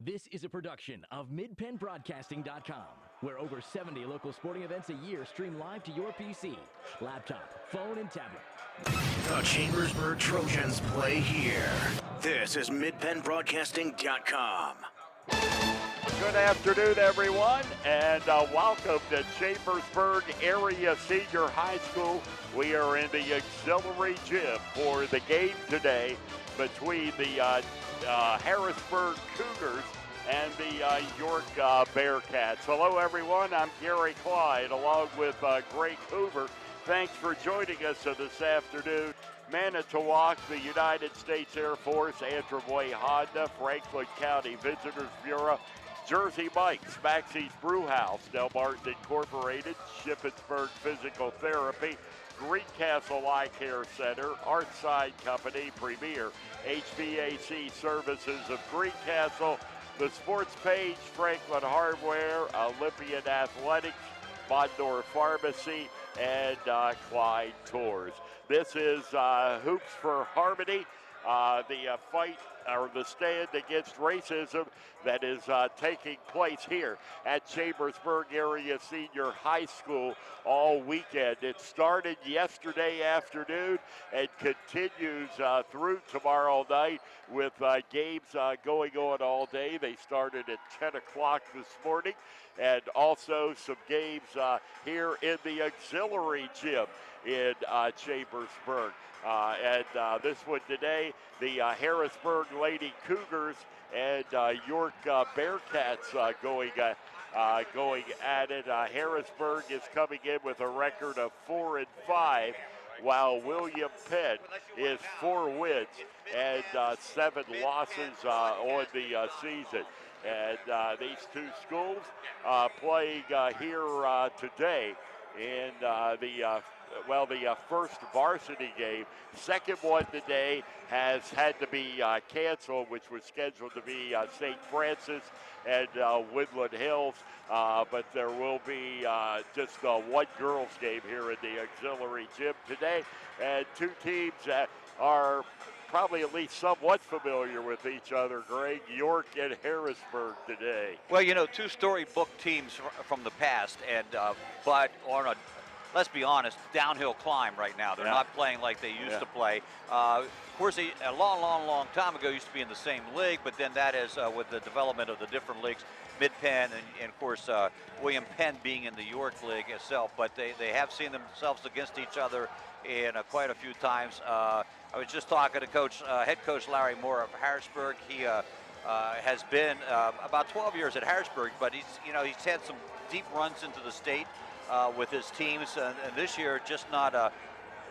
This is a production of MidPennBroadcasting.com, where over 70 local sporting events a year stream live to your PC, laptop, phone, and tablet. The Chambersburg Trojans play here. This is MidPennBroadcasting.com. Good afternoon, everyone, and welcome to Chambersburg Area Senior High School. We are in the auxiliary gym for the game today between the Harrisburg Cougars and the York Bearcats. Hello, everyone. I'm Gary Clyde, along with Greg Hoover. Thanks for joining us this afternoon. Manitowoc, the United States Air Force, Antrim Way Honda, Franklin County Visitors Bureau, Jersey Mike's, Maxie's Brewhouse, Del Martin Incorporated, Shippensburg Physical Therapy, Greencastle Eye Care Center, Artside Company, Premier, HVAC Services of Greencastle, the Sports Page, Franklin Hardware, Olympian Athletics, Mondor Pharmacy, and Clyde Tours. This is Hoops for Harmony, the fight or the stand against racism that is taking place here at Chambersburg Area Senior High School all weekend. It started yesterday afternoon and continues through tomorrow night with games going on all day. They started at 10 o'clock this morning, and also some games here in the auxiliary gym in Chambersburg. This one today, the Harrisburg Lady Cougars and York Bearcats going at it. Harrisburg is coming in with a record of 4-5, while William Penn is 4 wins and 7 losses on the season. And these two schools playing here today in the first varsity game. Second one today has had to be canceled, which was scheduled to be St. Francis and Woodland Hills. But there will be just one girls game here in the auxiliary gym today. And two teams that are probably at least somewhat familiar with each other, Greg, York and Harrisburg today. Well, you know, two storybook teams from the past, and but on a, let's be honest, downhill climb right now. They're not playing like they used to play. Of course, a long time ago used to be in the same league, but then that is with the development of the different leagues, Mid-Penn and of course, William Penn being in the York League itself, but they have seen themselves against each other in quite a few times. I was just talking to head coach Larry Moore of Harrisburg. He has been about 12 years at Harrisburg, but he's had some deep runs into the state with his teams, and this year just not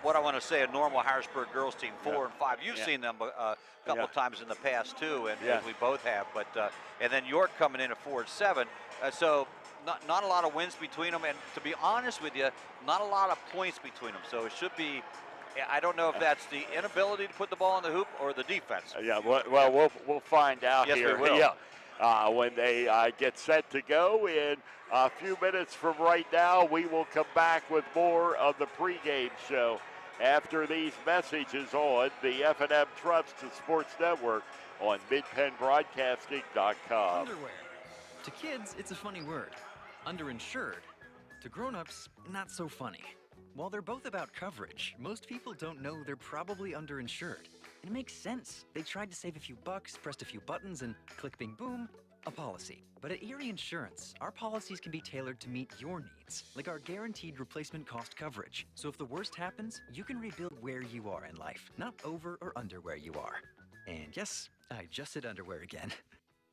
what I want to say a normal Harrisburg girls team, 4 and 5. You've seen them a couple of times in the past too, and we both have. But and then York coming in at 4 and 7, so not a lot of wins between them, and to be honest with you, not a lot of points between them. So it should be. I don't know if that's the inability to put the ball in the hoop or the defense. Yeah, well, we'll find out yes, here. We will. Yeah, when they get set to go in a few minutes from right now, we will come back with more of the pregame show after these messages on the F&M Trust Sports Network on MidPennBroadcasting.com. Underwear. To kids, it's a funny word. Underinsured. To grown-ups, not so funny. While they're both about coverage, most people don't know they're probably underinsured. And it makes sense. They tried to save a few bucks, pressed a few buttons, and click, bing, boom, a policy. But at Erie Insurance, our policies can be tailored to meet your needs, like our guaranteed replacement cost coverage. So if the worst happens, you can rebuild where you are in life, not over or under where you are. And yes, I just said underwear again.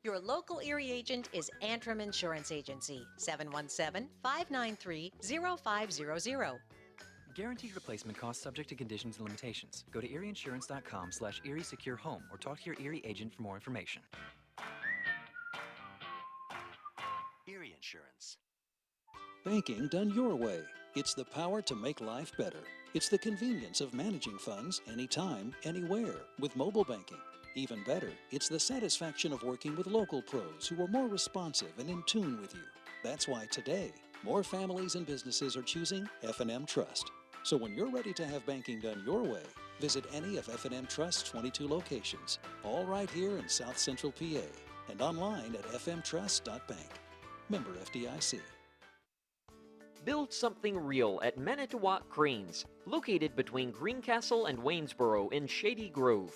Your local Erie agent is Antrim Insurance Agency, 717-593-0500. Guaranteed replacement cost subject to conditions and limitations. Go to erieinsurance.com/Erie Secure Home or talk to your Erie agent for more information. Erie Insurance. Banking done your way. It's the power to make life better. It's the convenience of managing funds anytime, anywhere with mobile banking. Even better, it's the satisfaction of working with local pros who are more responsive and in tune with you. That's why today, more families and businesses are choosing F&M Trust. So when you're ready to have banking done your way, visit any of F&M Trust's 22 locations, all right here in South Central PA. and online at fmtrust.bank. Member FDIC. Build something real at Manitowoc Cranes, located between Greencastle and Waynesboro in Shady Grove.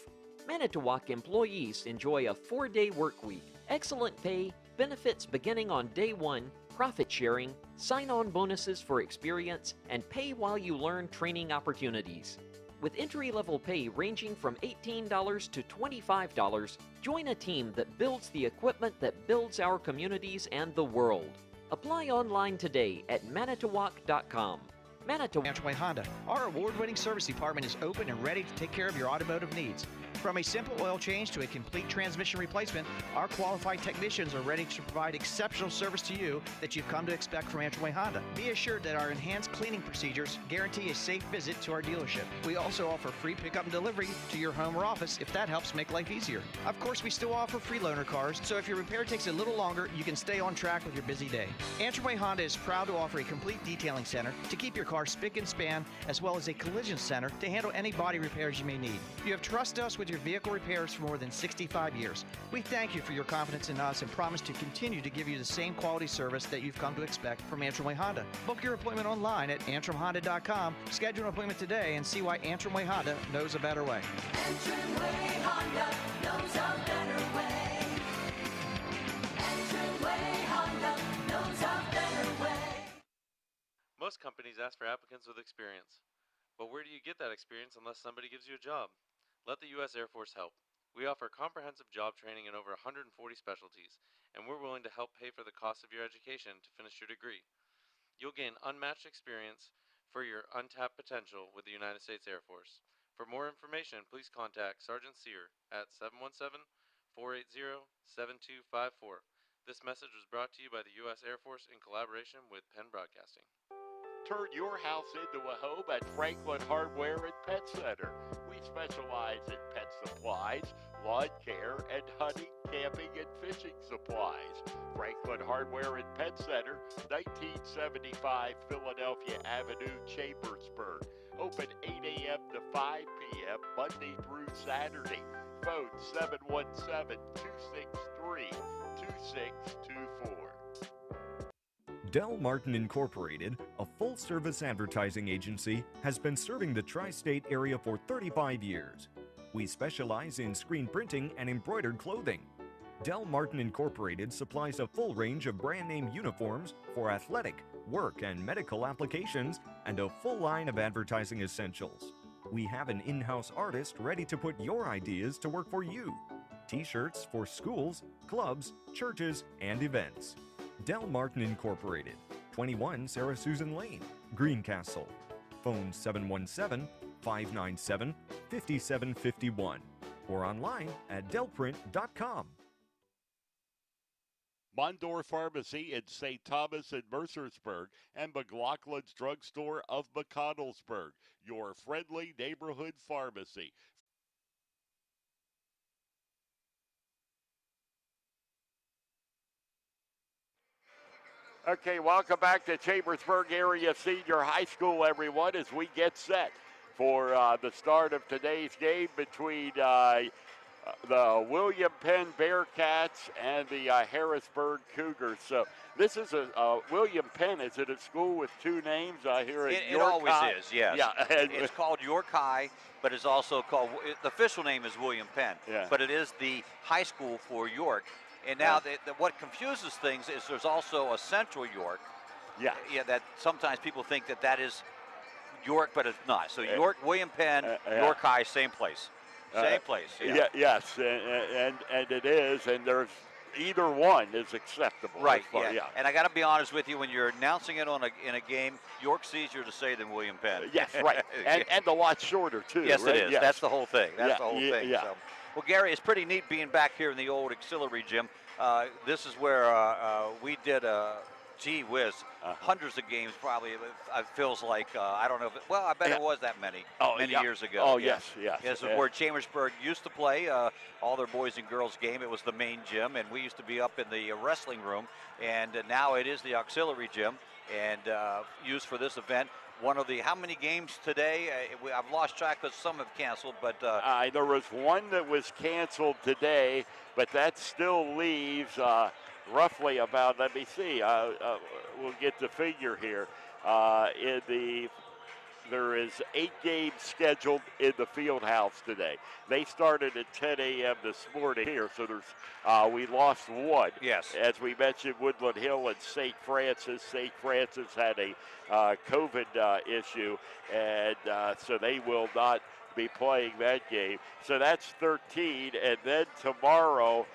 Manitowoc employees enjoy a 4-day work week, excellent pay, benefits beginning on day 1, profit sharing, sign-on bonuses for experience, and pay while you learn training opportunities. With entry-level pay ranging from $18 to $25, join a team that builds the equipment that builds our communities and the world. Apply online today at manitowoc.com. Antrim Honda. Our award-winning service department is open and ready to take care of your automotive needs. From a simple oil change to a complete transmission replacement, our qualified technicians are ready to provide exceptional service to you that you've come to expect from Antrim Honda. Be assured that our enhanced cleaning procedures guarantee a safe visit to our dealership. We also offer free pickup and delivery to your home or office if that helps make life easier. Of course, we still offer free loaner cars, so if your repair takes a little longer, you can stay on track with your busy day. Antrim Honda is proud to offer a complete detailing center to keep your car spick and span, as well as a collision center to handle any body repairs you may need. You have trusted us with your vehicle repairs for more than 65 years. We thank you for your confidence in us and promise to continue to give you the same quality service that you've come to expect from Antrim Honda. Book your appointment online at antrimhonda.com. Schedule an appointment today and see why Antrim Honda knows a better way. Antrim Honda knows a better way. Antrim Honda knows a better way. Most companies ask for applicants with experience. But where do you get that experience unless somebody gives you a job? Let the U.S. Air Force help. We offer comprehensive job training in over 140 specialties, and we're willing to help pay for the cost of your education to finish your degree. You'll gain unmatched experience for your untapped potential with the United States Air Force. For more information, please contact Sergeant Sear at 717-480-7254. This message was brought to you by the U.S. Air Force in collaboration with Penn Broadcasting. Turn your house into a home at Franklin Hardware and Pet Center. We specialize in pet supplies, lawn care, and hunting, camping, and fishing supplies. Franklin Hardware and Pet Center, 1975 Philadelphia Avenue, Chambersburg. Open 8 a.m. to 5 p.m. Monday through Saturday. Phone 717-263-2624. Del Martin Incorporated, a full-service advertising agency, has been serving the tri-state area for 35 years. We specialize in screen printing and embroidered clothing. Del Martin Incorporated supplies a full range of brand-name uniforms for athletic, work, and medical applications, and a full line of advertising essentials. We have an in-house artist ready to put your ideas to work for you. T-shirts for schools, clubs, churches, and events. Del Martin Incorporated, 21 Sarah Susan Lane, Greencastle. Phone 717-597-5751 or online at delprint.com. Mondor Pharmacy in St. Thomas and Mercersburg, and McLaughlin's Drugstore of McConnellsburg, your friendly neighborhood pharmacy. Okay, welcome back to Chambersburg Area Senior High School, everyone, as we get set for the start of today's game between the William Penn Bearcats and the Harrisburg Cougars. So this is a William Penn. Is it a school with two names? I hear it. It always is, yes. Yeah. It's called York High, but it's also called, the official name is William Penn, but it is the high school for York. And now what confuses things is there's also a Central York. Yeah, that sometimes people think that is York, but it's not. So York, William Penn, York High, same place. Same place. Yes, and it is, and there's either one is acceptable. Right. And I got to be honest with you, when you're announcing it in a game, York's easier to say than William Penn. Yes, right, and a lot shorter too. Yes, right? it is. Yes. That's the whole thing. That's the whole thing. Yeah. So. Well, Gary, it's pretty neat being back here in the old auxiliary gym. This is where we did gee whiz, hundreds of games probably, it feels like. I don't know if I bet it was that many years ago. Oh, yes. This is where Chambersburg used to play all their boys and girls game. It was the main gym, and we used to be up in the wrestling room, and now it is the auxiliary gym and used for this event. one of the, how many games today? I've lost track because some have canceled, but. There was one that was canceled today, but that still leaves roughly about, let me see, we'll get the figure here. There is 8 games scheduled in the field house today. They started at 10 a.m. this morning here, so we lost one. Yes. As we mentioned, Woodland Hill and St. Francis. St. Francis had a COVID issue, and so they will not be playing that game. So that's 13, and then tomorrow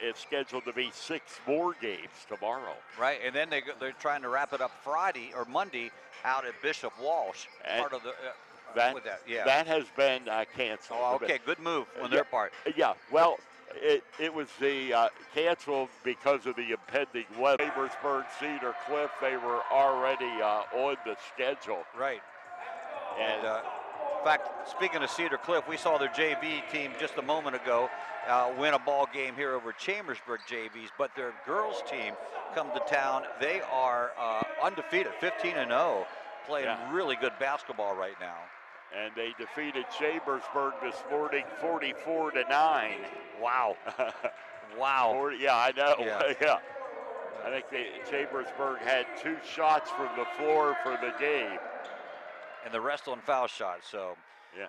it's scheduled to be 6 more games tomorrow. Right, and then they're trying to wrap it up Friday or Monday out at Bishop Walsh. And part of the that has been canceled. Oh, okay, good move on their part. Yeah, well, it was canceled because of the impending weather. Harrisburg, Cedar Cliff, they were already on the schedule. Right. And in fact, speaking of Cedar Cliff, we saw their JV team just a moment ago win a ball game here over Chambersburg JVs, but their girls team come to town. They are undefeated, 15-0, playing really good basketball right now. And they defeated Chambersburg this morning 44-9. Wow. Wow. I know. Yeah. I think Chambersburg had 2 shots from the floor for the game. And the rest on foul shots, so. Yeah.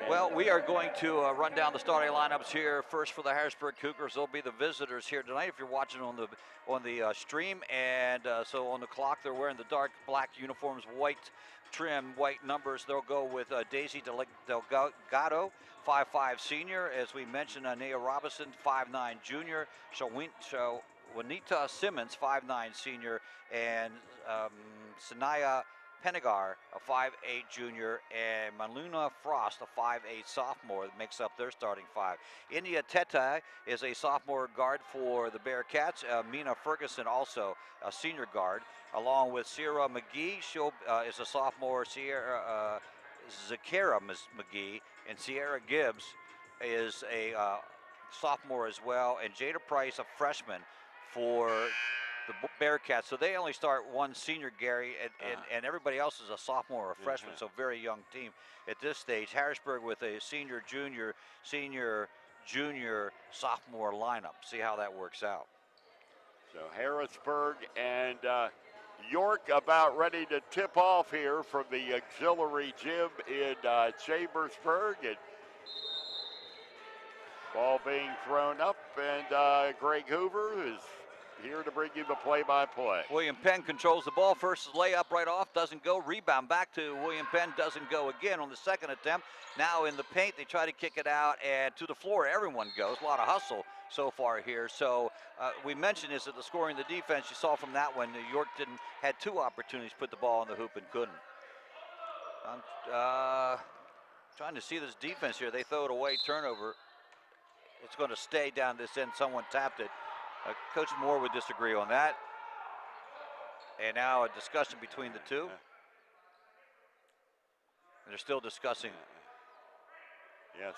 Well, we are going to run down the starting lineups here. First for the Harrisburg Cougars, they'll be the visitors here tonight if you're watching on the stream. And so on the clock, they're wearing the dark black uniforms, white trim, white numbers. They'll go with Daisy Delgado, 5'5" senior. As we mentioned, Nea Robinson, 5'9" junior. Juanita Simmons, 5'9" senior. And Sanaya Penagar, a 5'8" junior, and Maluna Frost, a 5'8" sophomore, that makes up their starting 5. India Tete is a sophomore guard for the Bearcats. Mina Ferguson, also a senior guard, along with Sierra McGee. She is a sophomore. Zakara McGee, and Sierra Gibbs is a sophomore as well, and Jada Price, a freshman for the Bearcats. So they only start one senior, Gary, and everybody else is a sophomore or a freshman, so very young team at this stage. Harrisburg with a senior, junior, sophomore lineup. See how that works out. So Harrisburg and York about ready to tip off here from the auxiliary gym in Chambersburg. And ball being thrown up, and Greg Hoover is here to bring you the play-by-play. William Penn controls the ball. First layup right off, doesn't go. Rebound back to William Penn, doesn't go again on the second attempt. Now in the paint, they try to kick it out, and to the floor everyone goes. A lot of hustle so far here. So we mentioned is that the scoring, the defense, you saw from that one, New York had 2 opportunities to put the ball in the hoop and couldn't. I'm trying to see this defense here. They throw it away, turnover. It's going to stay down this end. Someone tapped it. Coach Moore would disagree on that. And now a discussion between the two. And they're still discussing. Yes.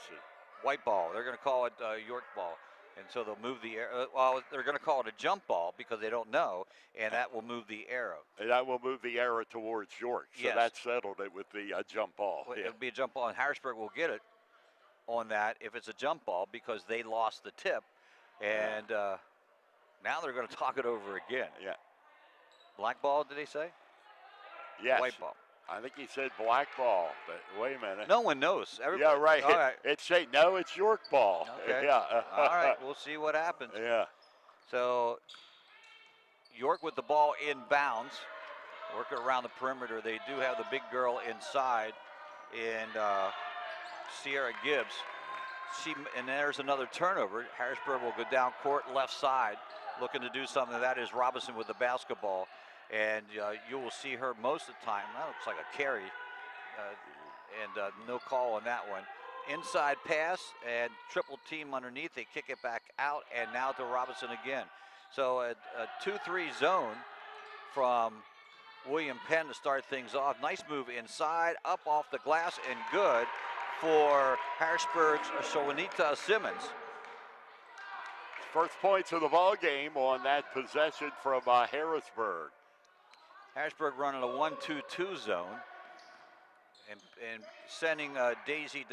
White ball. They're going to call it York ball. And so they'll move the arrow. Well, they're going to call it a jump ball because they don't know. And that will move the arrow. And that will move the arrow towards York. So that settled it with the jump ball. Well, it'll be a jump ball, and Harrisburg will get it on that if it's a jump ball because they lost the tip. And now they're going to talk it over again. Yeah. Black ball, did they say? Yes. White ball. I think he said black ball, but wait a minute. No one knows. Everybody, yeah, right. All right. It's York ball. Okay. Yeah. All right, we'll see what happens. Yeah. So York with the ball inbounds, working around the perimeter. They do have the big girl inside, and Sierra Gibbs. And there's another turnover. Harrisburg will go down court left side, looking to do something. That is Robinson with the basketball. And you will see her most of the time. That looks like a carry. And no call on that one. Inside pass and triple team underneath. They kick it back out, and now to Robinson again. So a 2-3 zone from William Penn to start things off. Nice move inside, up off the glass, and good for Harrisburg's Juanita Simmons. First points of the ball game on that possession from Harrisburg. Harrisburg running a 1-2-2 zone and sending Daisy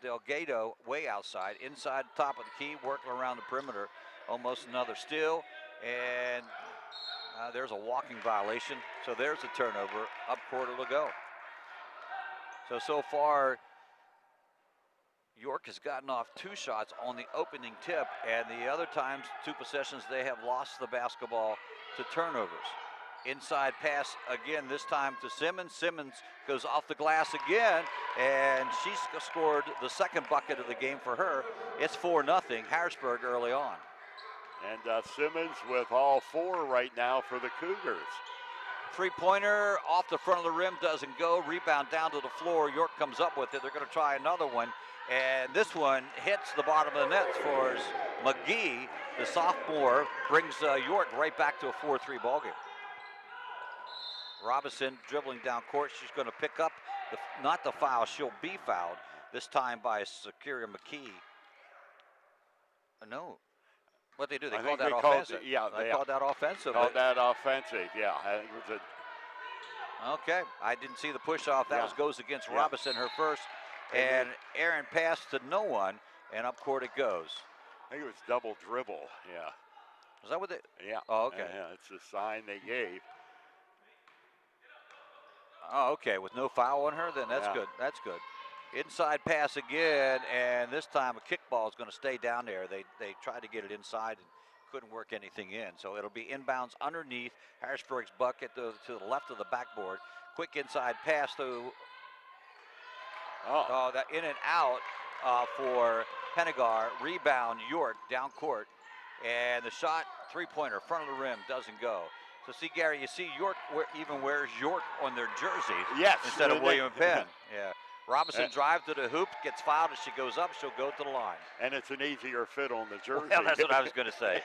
Delgado way outside, inside top of the key, working around the perimeter. Almost another steal, and there's a walking violation. So there's a turnover. Up court it'll go. So far, York has gotten off 2 shots on the opening tip, and the other times, 2 possessions, they have lost the basketball to turnovers. Inside pass again, this time to Simmons. Simmons goes off the glass again, and she's scored the second bucket of the game for her. It's 4-0 Harrisburg early on. And Simmons with all 4 right now for the Cougars. 3-pointer off the front of the rim, doesn't go. Rebound down to the floor. York comes up with it. They're going to try another one. And this one hits the bottom of the net for McGee. The sophomore brings York right back to a 4-3 ballgame. Robinson dribbling down court. She's going to pick up, not the foul, she'll be fouled. This time by Sakira McKee. No. What they do? They called that offensive. They called that offensive. Called that offensive, yeah. It was okay, I didn't see the push off. That goes against Robinson, her first. And Aaron passed to no one, and up court it goes. I think it was double dribble, yeah. Is that what they? Yeah. Oh, okay. Yeah, it's the sign they gave. Oh, okay, with no foul on her, then that's good. That's good. Inside pass again, and this time a kickball is going to stay down there. They tried to get it inside and couldn't work anything in. So it'll be inbounds underneath Harrisburg's bucket to the left of the backboard. Quick inside pass to that in and out for Pennegar. Rebound York down court, and the shot 3-pointer front of the rim doesn't go. So see, Gary, you see York even wears York on their jersey instead of William Penn. Yeah. Robinson drive to the hoop, gets fouled. As she goes up, she'll go to the line. And it's an easier fit on the jersey. Well, that's what I was going to say.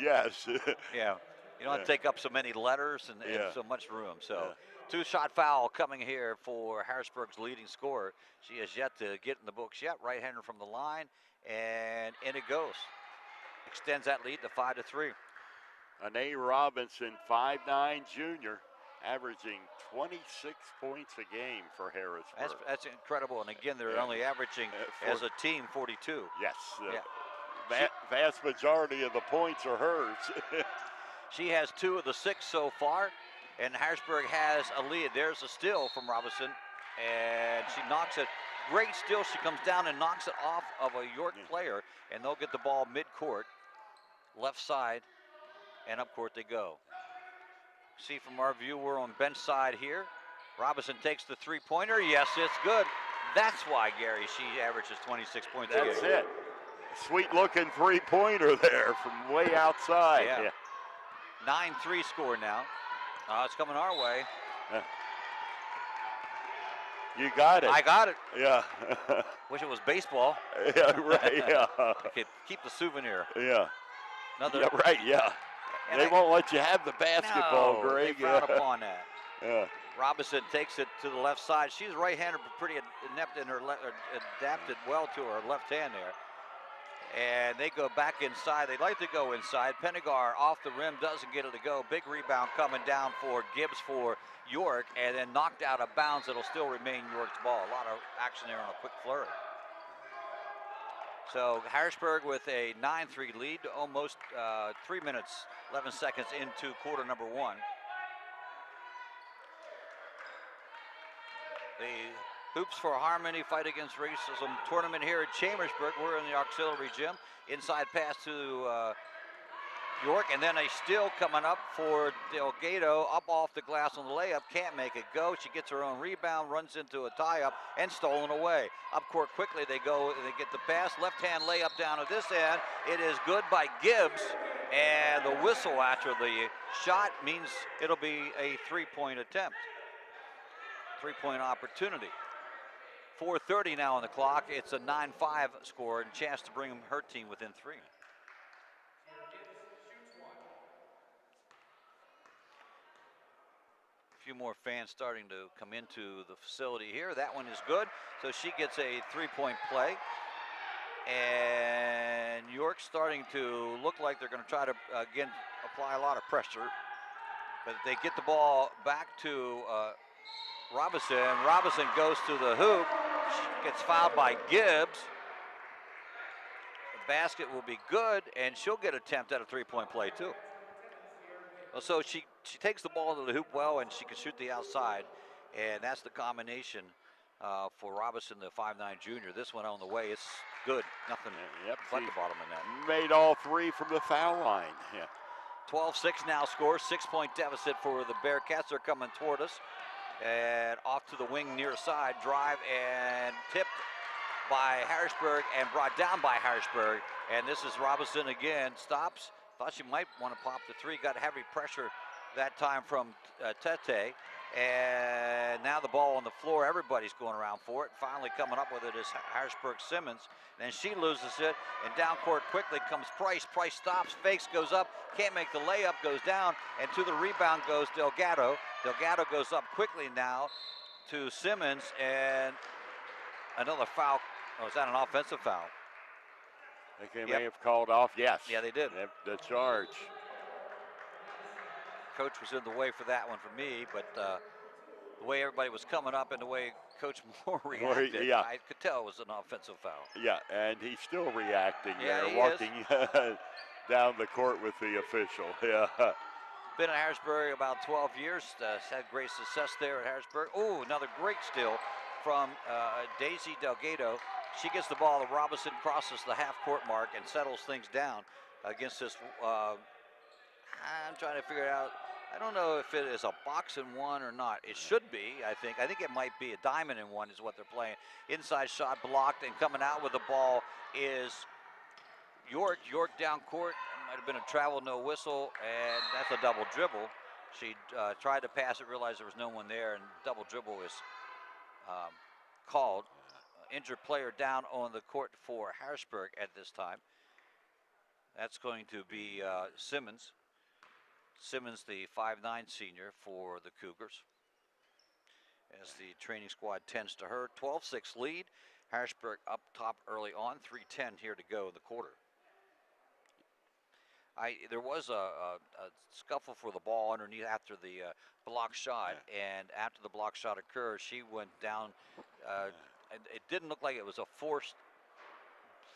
Yes. Yeah. You don't have to take up so many letters and so much room. So 2-shot foul coming here for Harrisburg's leading scorer. She has yet to get in the books yet. Right-hander from the line, and in it goes. Extends that lead to 5-3. Anae Robinson, 5'9" junior, averaging 26 points a game for Harrisburg. That's incredible. And again, they're only averaging as a team 42. Yes. Vast majority of the points are hers. She has 2 of the 6 so far, and Harrisburg has a lead. There's a steal from Robinson, and she knocks it. Great steal. She comes down and knocks it off of a York player, and they'll get the ball mid-court, left side, and up court they go. See from our view, we're on bench side here. Robinson takes the 3-pointer. Yes, it's good. That's why, Gary, she averages 26 points a game. That's it. Sweet looking 3-pointer there from way outside. Yeah. 9-3 score now. It's coming our way. You got it. I got it. Yeah. Wish it was baseball. Yeah, right, yeah. Okay, keep the souvenir. Yeah. Another. Yeah, right, yeah. And they won't let you have the basketball, no, Greg. They frown upon that. Yeah. Robinson takes it to the left side. She's right-handed, but pretty inept in her adapted well to her left hand there. And they go back inside. They'd like to go inside. Pennegar off the rim, doesn't get it to go. Big rebound coming down for Gibbs for York, and then knocked out of bounds. It'll still remain York's ball. A lot of action there on a quick flurry. So Harrisburg with a 9-3 lead, almost 3 minutes, 11 seconds into quarter number 1. The Hoops for Harmony Fight Against Racism tournament here at Chambersburg. We're in the auxiliary gym. Inside pass to York, and then a steal coming up for Delgado, up off the glass on the layup, can't make it go. She gets her own rebound, runs into a tie-up, and stolen away. Up court quickly, they go, they get the pass, left-hand layup down at this end. It is good by Gibbs, and the whistle after the shot means it'll be a 3-point attempt. 3-point opportunity. 4:30 now on the clock. It's a 9-5 score, and chance to bring her team within 3. A few more fans starting to come into the facility here. That one is good. So she gets a 3-point play. And York starting to look like they're going to try to, again, apply a lot of pressure. But they get the ball back to Robinson. Robinson goes to the hoop. She gets fouled by Gibbs. The basket will be good, and she'll get an attempt at a three-point play too. So she takes the ball to the hoop well, and she can shoot the outside, and that's the combination for Robinson, the 5'9" junior. This one on the way, it's good. Nothing but the bottom of that. Made all three from the foul line. Yeah. 12-6 now score, 6-point deficit for the Bearcats. They're coming toward us. And off to the wing near side, drive and tipped by Harrisburg and brought down by Harrisburg. And this is Robinson again, stops. Thought she might want to pop the three, got heavy pressure that time from Tete. And now the ball on the floor, everybody's going around for it. Finally coming up with it is Harrisburg Simmons. Then she loses it, and down court quickly comes Price. Price stops, fakes, goes up, can't make the layup, goes down, and to the rebound goes Delgado. Delgado goes up quickly now to Simmons, and another foul. Oh, is that an offensive foul? I think they may have called off, yes. Yeah, they did. The charge. Coach was in the way for that one for me, but the way everybody was coming up and the way Coach Moore reacted, I could tell it was an offensive foul. Yeah, and he's still reacting there, he walking down the court with the official. Yeah. Been at Harrisburg about 12 years, had great success there at Harrisburg. Oh, another great steal from Daisy Delgado. She gets the ball to Robinson, crosses the half-court mark, and settles things down against this. I'm trying to figure it out. I don't know if it is a box and one or not. It should be, I think. I think it might be a diamond and one is what they're playing. Inside shot blocked, and coming out with the ball is York. York down court. Might have been a travel, no whistle, and that's a double dribble. She tried to pass it, realized there was no one there, and double dribble is called. Injured player down on the court for Harrisburg at this time. That's going to be Simmons. Simmons, the 5'9" senior for the Cougars. As the training squad tends to her. 12-6 lead. Harrisburg up top early on. 3:10 here to go in the quarter. There was a scuffle for the ball underneath after the block shot, and after the block shot occurred, she went down. It didn't look like it was a forced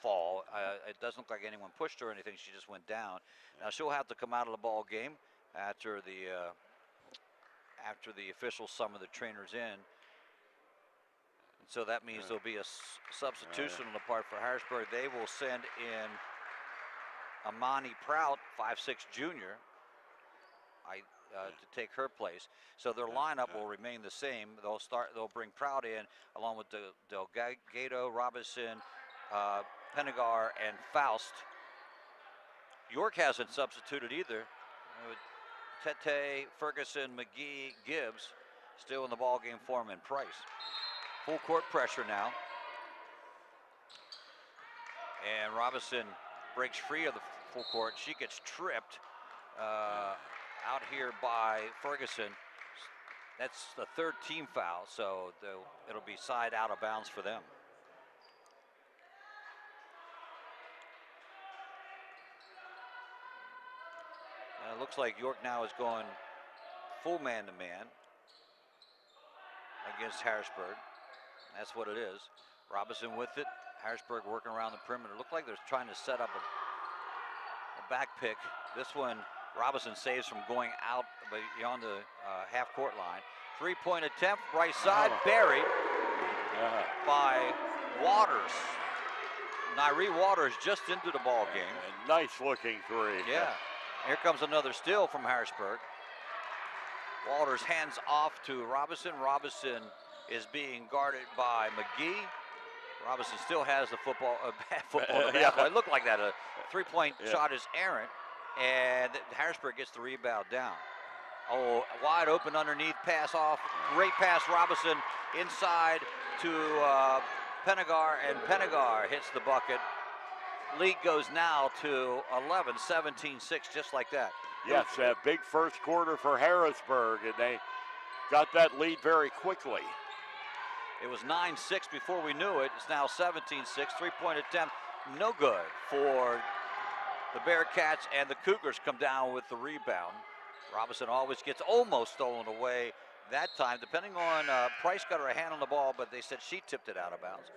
fall. It doesn't look like anyone pushed her or anything. She just went down. Now she'll have to come out of the ball game after the officials summon the trainers in. And so that means there'll be a substitution on the part for Harrisburg. They will send in Amani Prout, 5'6" junior, to take her place. So their lineup will remain the same. They'll bring Prout in along with Delgado, Robinson, Penegar, and Faust. York hasn't substituted either. Tete, Ferguson, McGee, Gibbs still in the ball game for him, and Price. Full court pressure now. And Robinson breaks free of the full court. She gets tripped out here by Ferguson. That's the third team foul, so it'll be side out of bounds for them. It looks like York now is going full man-to-man against Harrisburg. That's what it is. Robinson with it. Harrisburg working around the perimeter. Looked like they're trying to set up a back pick. This one, Robinson saves from going out beyond the half-court line. Three-point attempt, right side, buried by Waters. Nyree Waters just into the ball game. A nice-looking three. Yeah. Here comes another steal from Harrisburg. Waters hands off to Robinson. Robinson is being guarded by McGee. Robinson still has the football, football in the basketball. It looked like that. A three-point shot is errant, and Harrisburg gets the rebound down. Oh, wide open underneath, pass off. Great pass, Robinson inside to Penegar, and Penegar hits the bucket. Lead goes now to 11, 17-6, just like that. Yes, a big first quarter for Harrisburg, and they got that lead very quickly. It was 9-6 before we knew it. It's now 17-6. Three-point attempt, no good for the Bearcats, and the Cougars come down with the rebound. Robinson always gets almost stolen away that time. Depending on, Price got her hand on the ball, but they said she tipped it out of bounds.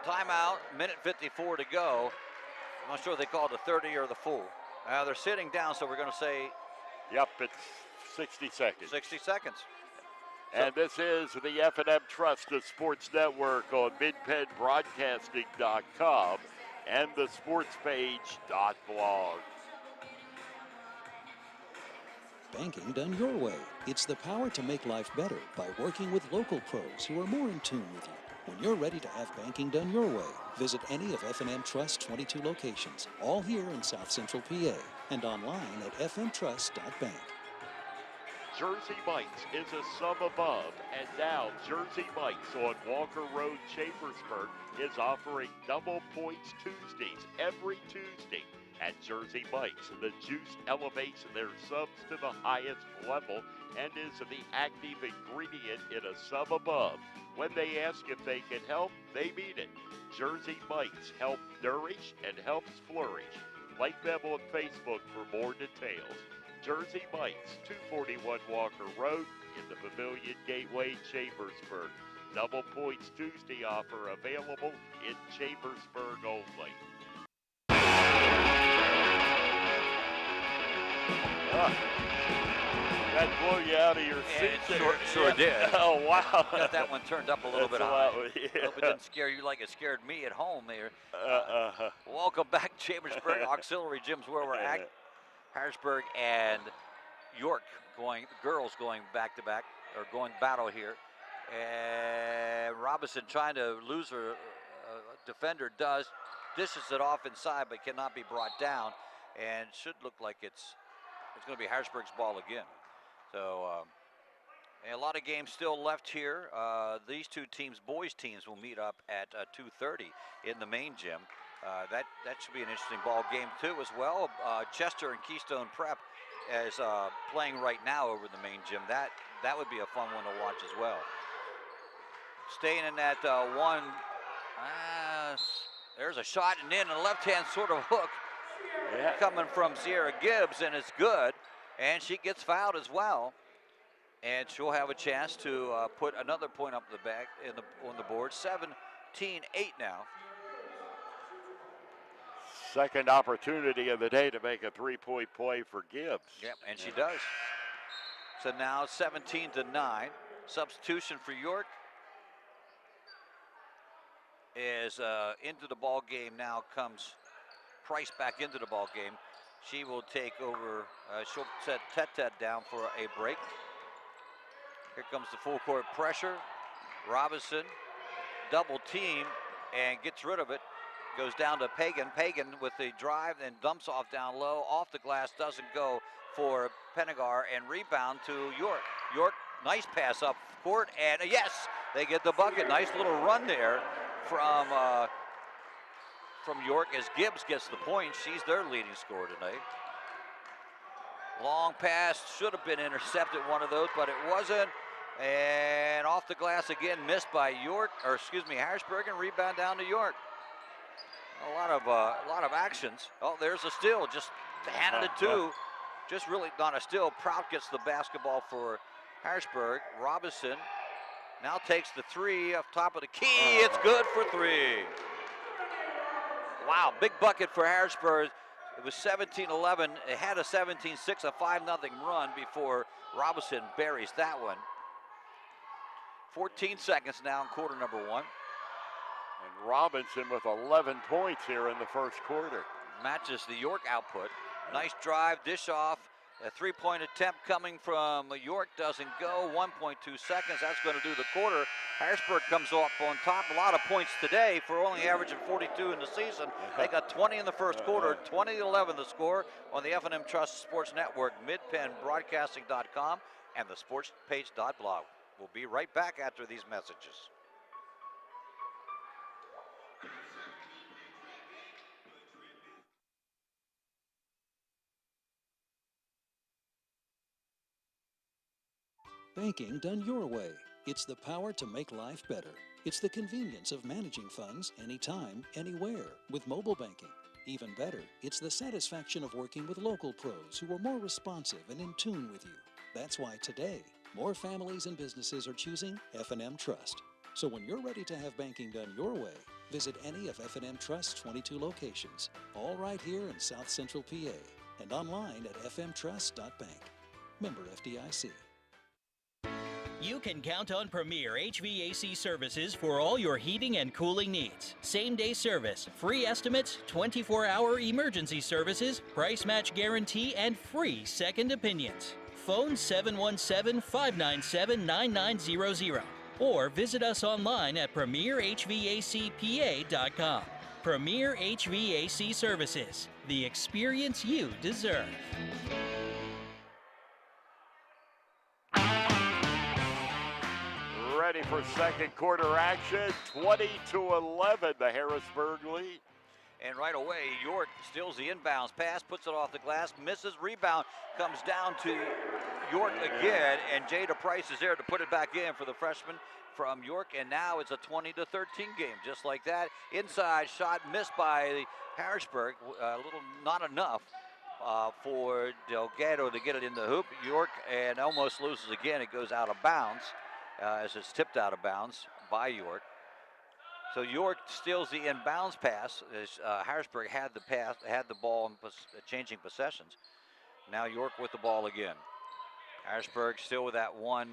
Timeout, minute 54 to go. I'm not sure if they called the 30 or the full. They're sitting down, so we're going to say. Yep, it's 60 seconds. 60 seconds. And this is the F&M Trust of Sports Network on midpenbroadcasting.com and the sportspage.blog. Banking done your way. It's the power to make life better by working with local pros who are more in tune with you. When you're ready to have banking done your way, visit any of F&M Trust's 22 locations, all here in South Central PA, and online at fmtrust.bank. Jersey Mike's is a sum above, and now Jersey Mike's on Walker Road, Chambersburg is offering double points Tuesdays every Tuesday at Jersey Mike's. The juice elevates their subs to the highest level and is the active ingredient in a sum above. When they ask if they can help, they mean it. Jersey Mike's help nourish and helps flourish. Like them on Facebook for more details. Jersey Mike's, 241 Walker Road in the Pavilion Gateway, Chambersburg. Double points Tuesday offer available in Chambersburg only. That blew you out of your seat there. Sure did. Oh, wow. Got that one turned up a little bit high. Hope it didn't scare you like it scared me at home there. Welcome back, Chambersburg Auxiliary Gym's where we're at. Harrisburg and York girls going back to back, or going battle here. And Robinson trying to lose her defender, dishes it off inside, but cannot be brought down, and should look like it's going to be Harrisburg's ball again. So a lot of games still left here. These two teams, boys teams, will meet up at 2:30 in the main gym. That should be an interesting ball game too as well. Chester and Keystone Prep is playing right now over the main gym. That would be a fun one to watch as well. Staying in that one, there's a shot and in a left-hand sort of hook coming from Sierra Gibbs, and it's good. And she gets fouled as well, and she'll have a chance to put another point up the back on the board. 17-8 now. Second opportunity of the day to make a three-point play for Gibbs. Yep, and she does. So now 17-9. Substitution for York is into the ball game now. Comes Price back into the ball game. She will take over. She'll set Tet down for a break. Here comes the full court pressure. Robinson double team and gets rid of it. Goes down to Pagan. Pagan with the drive and dumps off down low. Off the glass, doesn't go for Pennegar, and rebound to York. York, nice pass up court, and yes, they get the bucket. Nice little run there from York as Gibbs gets the point. She's their leading scorer tonight. Long pass, should have been intercepted, one of those, but it wasn't. And off the glass again, missed by Harrisburg, and rebound down to York. A lot of actions. Oh, there's a steal, just handed it to. Just really not a steal. Prout gets the basketball for Harrisburg. Robinson now takes the three off top of the key. It's good for three. Wow, big bucket for Harrisburg. It was 17-11. It had a 17-6, a 5-0 run before Robinson buries that one. 14 seconds now in quarter number one. And Robinson with 11 points here in the first quarter. Matches the York output. Nice drive, dish off. A three-point attempt coming from York doesn't go. 1.2 seconds. That's going to do the quarter. Harrisburg comes up on top. A lot of points today for only averaging 42 in the season. They got 20 in the first quarter. 20-11 the score on the F&M Trust Sports Network, midpenbroadcasting.com, and the sportspage.blog. We'll be right back after these messages. Banking done your way. It's the power to make life better. It's the convenience of managing funds anytime, anywhere with mobile banking. Even better, it's the satisfaction of working with local pros who are more responsive and in tune with you. That's why today, more families and businesses are choosing F&M Trust. So when you're ready to have banking done your way, visit any of F&M Trust's 22 locations, all right here in South Central PA, and online at fmtrust.bank. Member FDIC. You can count on Premier HVAC services for all your heating and cooling needs. Same-day service, free estimates, 24-hour emergency services, price match guarantee, and free second opinions. Phone 717-597-9900 or visit us online at premierhvacpa.com. Premier HVAC Services, the experience you deserve. Ready for second quarter action, 20-11, the Harrisburg lead. And right away, York steals the inbounds pass, puts it off the glass, misses, rebound, comes down to York again, and Jada Price is there to put it back in for the freshman from York, and now it's a 20-13 game, just like that. Inside shot missed by Harrisburg, a little not enough for Delgado to get it in the hoop. York and almost loses again. It goes out of bounds as it's tipped out of bounds by York. So York steals the inbounds pass as Harrisburg had the ball in changing possessions. Now York with the ball again. Harrisburg still with that 1-3-1,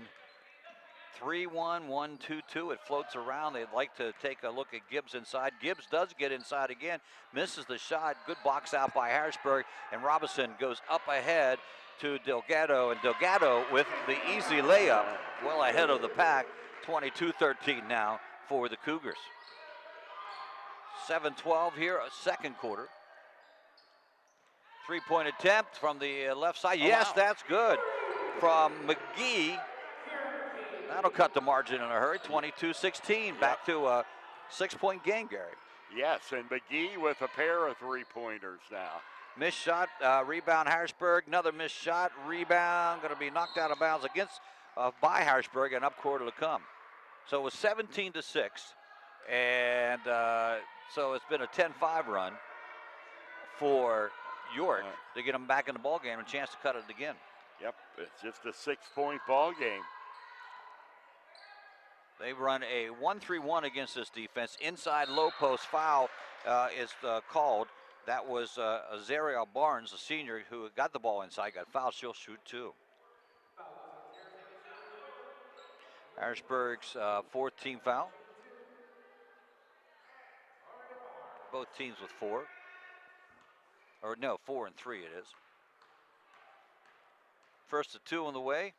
1-2-2. It floats around. They'd like to take a look at Gibbs inside. Gibbs does get inside again, misses the shot. Good box out by Harrisburg, and Robinson goes up ahead to Delgado, and Delgado with the easy layup, well ahead of the pack. 22-13 now for the Cougars. 7-12 here, second quarter. Three-point attempt from the left side. Yes, that's good. From McGee. That'll cut the margin in a hurry. 22-16. Back to a 6-point game, Gary. Yes, and McGee with a pair of three-pointers now. Missed shot, rebound Harrisburg. Another missed shot, rebound. Going to be knocked out of bounds by Harrisburg, and up quarter to come. So it was 17-6. And so it's been a 10-5 run for York to get them back in the ball game and a chance to cut it again. Yep, it's just a 6-point ball game. They run a 1-3-1 against this defense. Inside low post foul is called. That was Azaria Barnes, a senior, who got the ball inside, got fouled. She'll shoot two. Harrisburg's fourth team foul. Both teams with 4. Or no, 4 and 3 it is. First to 2 on the way.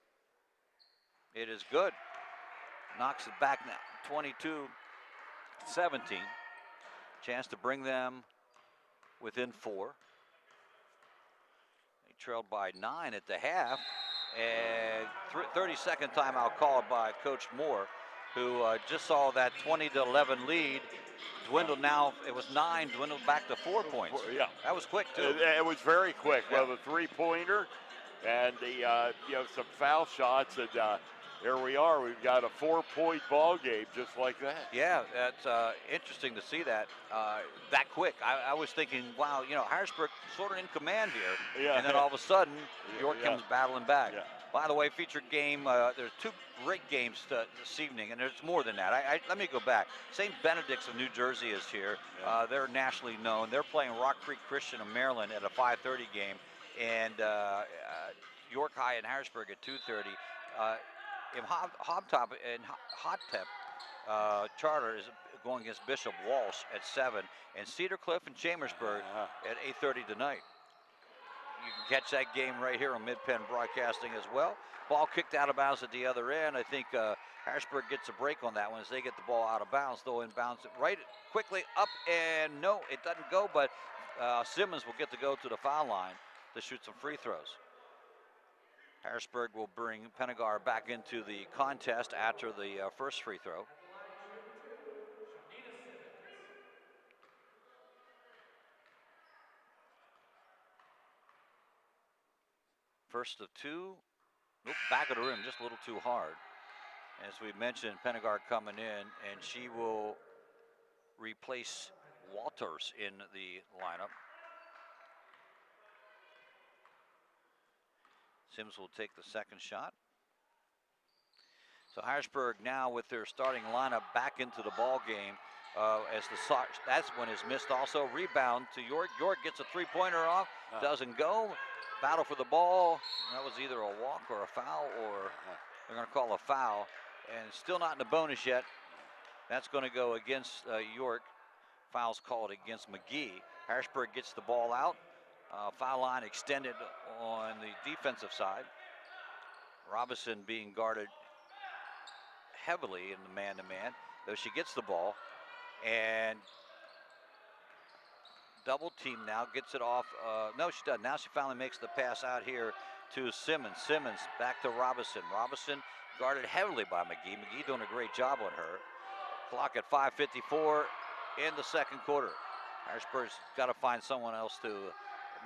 It is good. Knocks it back now. 22-17. Chance to bring them within 4. They trailed by 9 at the half. And 30-second timeout called by Coach Moore, who just saw that 20-11 lead dwindle. Now it was 9, dwindled back to 4 points. Yeah, that was quick too. It was very quick. Yeah. Well, the three-pointer and the some foul shots, and here we are. We've got a 4-point ball game just like that. Yeah, that's interesting to see that that quick. I was thinking, wow, Harrisburg sort of in command here, and then all of a sudden York comes battling back. Yeah. By the way, featured game, there's 2 great games this evening, and there's more than that. Let me go back. St. Benedict's of New Jersey is here. Yeah. They're nationally known. They're playing Rock Creek Christian of Maryland at a 5:30 game, and York High and Harrisburg at 2:30. Hot Tep Charter is going against Bishop Walsh at 7, and Cedar Cliff and Chambersburg at 8:30 tonight. You can catch that game right here on Mid-Penn Broadcasting as well. Ball kicked out of bounds at the other end. I think Harrisburg gets a break on that one as they get the ball out of bounds. They'll inbounds it right quickly up, and no, it doesn't go, but Simmons will get to go to the foul line to shoot some free throws. Harrisburg will bring Pennegar back into the contest after the first free throw. First of 2. Nope, back of the rim, just a little too hard. As we mentioned, Pennegar coming in, and she will replace Walters in the lineup. Sims will take the second shot. So Harrisburg now with their starting lineup back into the ball game as that's one is missed also. Rebound to York. York gets a three-pointer off. Doesn't go. Battle for the ball. That was either a walk or a foul, or they're going to call a foul. And still not in the bonus yet. That's going to go against York. Foul's called against McGee. Harrisburg gets the ball out. Foul line extended on the defensive side. Robinson being guarded heavily in the man-to-man, though she gets the ball. And double team now, gets it off. No, she doesn't. Now she finally makes the pass out here to Simmons. Simmons back to Robinson. Robinson guarded heavily by McGee. McGee doing a great job on her. Clock at 5:54 in the second quarter. Harrisburg's got to find someone else to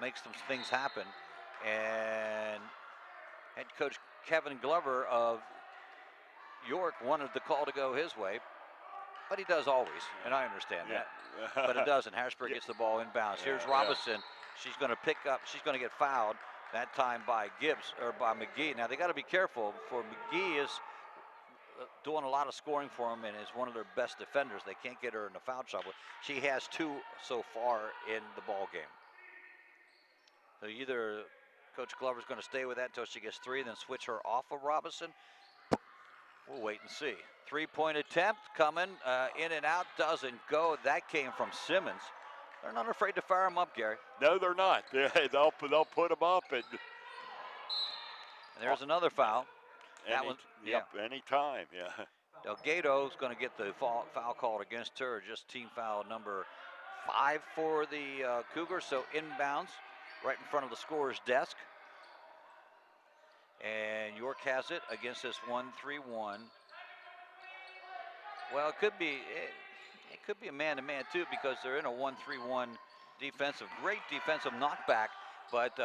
make some things happen. And head coach Kevin Glover of York wanted the call to go his way, but he does always, and I understand that. But it doesn't. Harrisburg gets the ball inbounds. Here's Robinson. She's going to pick up. She's going to get fouled that time by Gibbs or by McGee. Now they got to be careful. For McGee is doing a lot of scoring for him and is one of their best defenders. They can't get her into foul trouble. She has 2 so far in the ball game. So either Coach Glover's going to stay with that until she gets 3, then switch her off of Robinson. We'll wait and see. 3-point attempt coming in and out, doesn't go. That came from Simmons. They're not afraid to fire him up, Gary. No, they're not. They'll put him up. And there's another foul. Anytime, yeah. Delgado's going to get the foul called against her, just team foul number 5 for the Cougars. So inbounds right in front of the scorer's desk. And York has it against this 1-3-1. Well, it could be a man-to-man too, because they're in a 1-3-1 defensive, great defensive knockback, but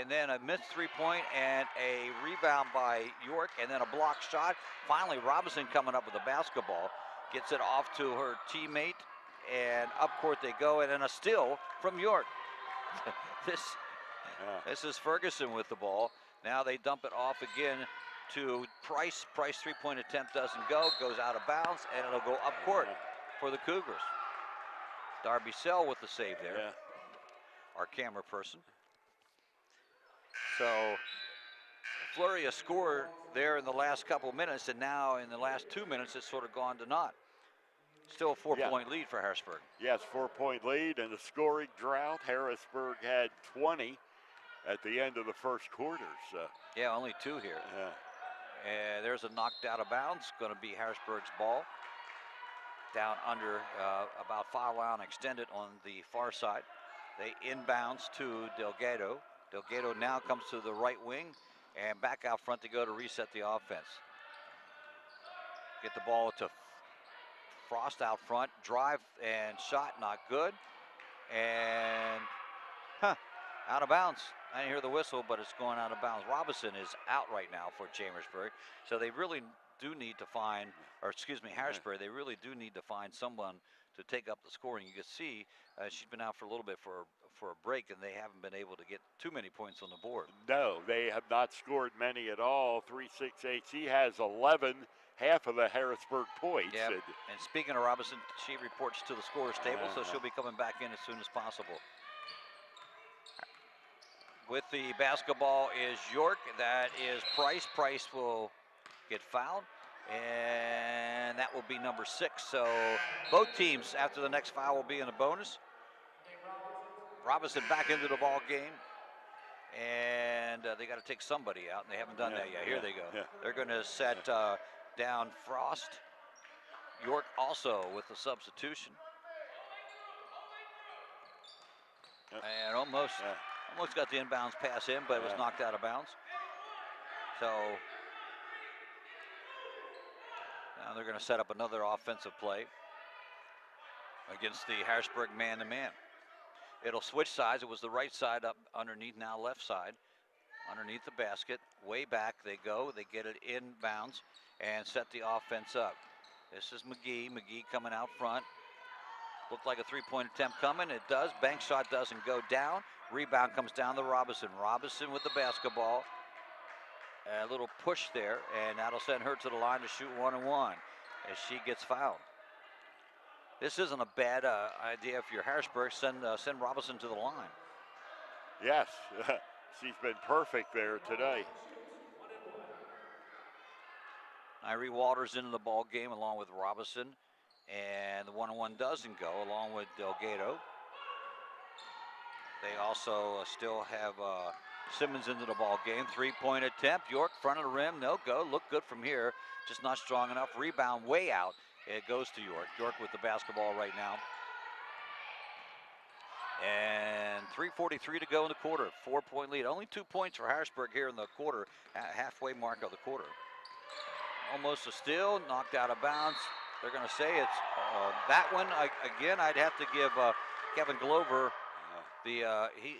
and then a missed 3-point and a rebound by York, and then a block shot. Finally, Robinson coming up with the basketball, gets it off to her teammate, and up court they go, and then a steal from York. This is Ferguson with the ball. Now they dump it off again to Price. Price 3-point attempt doesn't go, goes out of bounds, and it'll go up court for the Cougars. Darby Sell with the save there, our camera person. So flurry of score there in the last couple of minutes, and now in the last 2 minutes it's sort of gone to naught. Still a 4-point lead for Harrisburg. Yes, 4-point lead and a scoring drought. Harrisburg had 20 at the end of the first quarter. So. Yeah, only 2 here. And there's a knocked out of bounds, going to be Harrisburg's ball. Down under about foul line extended on the far side. They inbounds to Delgado. Delgado now comes to the right wing and back out front to go to reset the offense. Get the ball to Frost out front, drive and shot, not good. And out of bounds. I didn't hear the whistle, but it's going out of bounds. Robinson is out right now for Chambersburg. So they really do need to find, or excuse me, Harrisburg, they really do need to find someone to take up the scoring. You can see she's been out for a little bit for a break, and they haven't been able to get too many points on the board. No, they have not scored many at all. 3-6-8. She has 11, half of the Harrisburg points. Yeah. And speaking of Robinson, she reports to the scorer's table, so she'll be coming back in as soon as possible. With the basketball is York. That is Price. Price will get fouled, and that will be number 6. So both teams after the next foul will be in a bonus. Robinson back into the ball game, and they got to take somebody out, and they haven't done that yet. Here they go. They're going to set down Frost. York also with a substitution. And almost got the inbounds pass in, but it was knocked out of bounds. So now they're going to set up another offensive play against the Harrisburg man-to-man. It'll switch sides. It was the right side up underneath, now left side. Underneath the basket, way back they go. They get it inbounds and set the offense up. This is McGee. McGee coming out front. Looked like a 3-point attempt coming. It does. Bank shot doesn't go down. Rebound comes down to Robinson. Robinson with the basketball. A little push there, and that'll send her to the line to shoot 1-1 as she gets fouled. This isn't a bad idea if you're Harrisburg. Send Robinson to the line. Yes, she's been perfect there today. Irie Walters into the ball game along with Robinson, and the 1-1 doesn't go along with Delgado. They also still have Simmons into the ball game. 3-point attempt. York front of the rim. No go. Look good from here. Just not strong enough. Rebound way out. It goes to York. York with the basketball right now. And 3:43 to go in the quarter. 4-point lead. Only 2 points for Harrisburg here in the quarter. Halfway mark of the quarter. Almost a steal. Knocked out of bounds. They're going to say it's that one. Again, I'd have to give Kevin Glover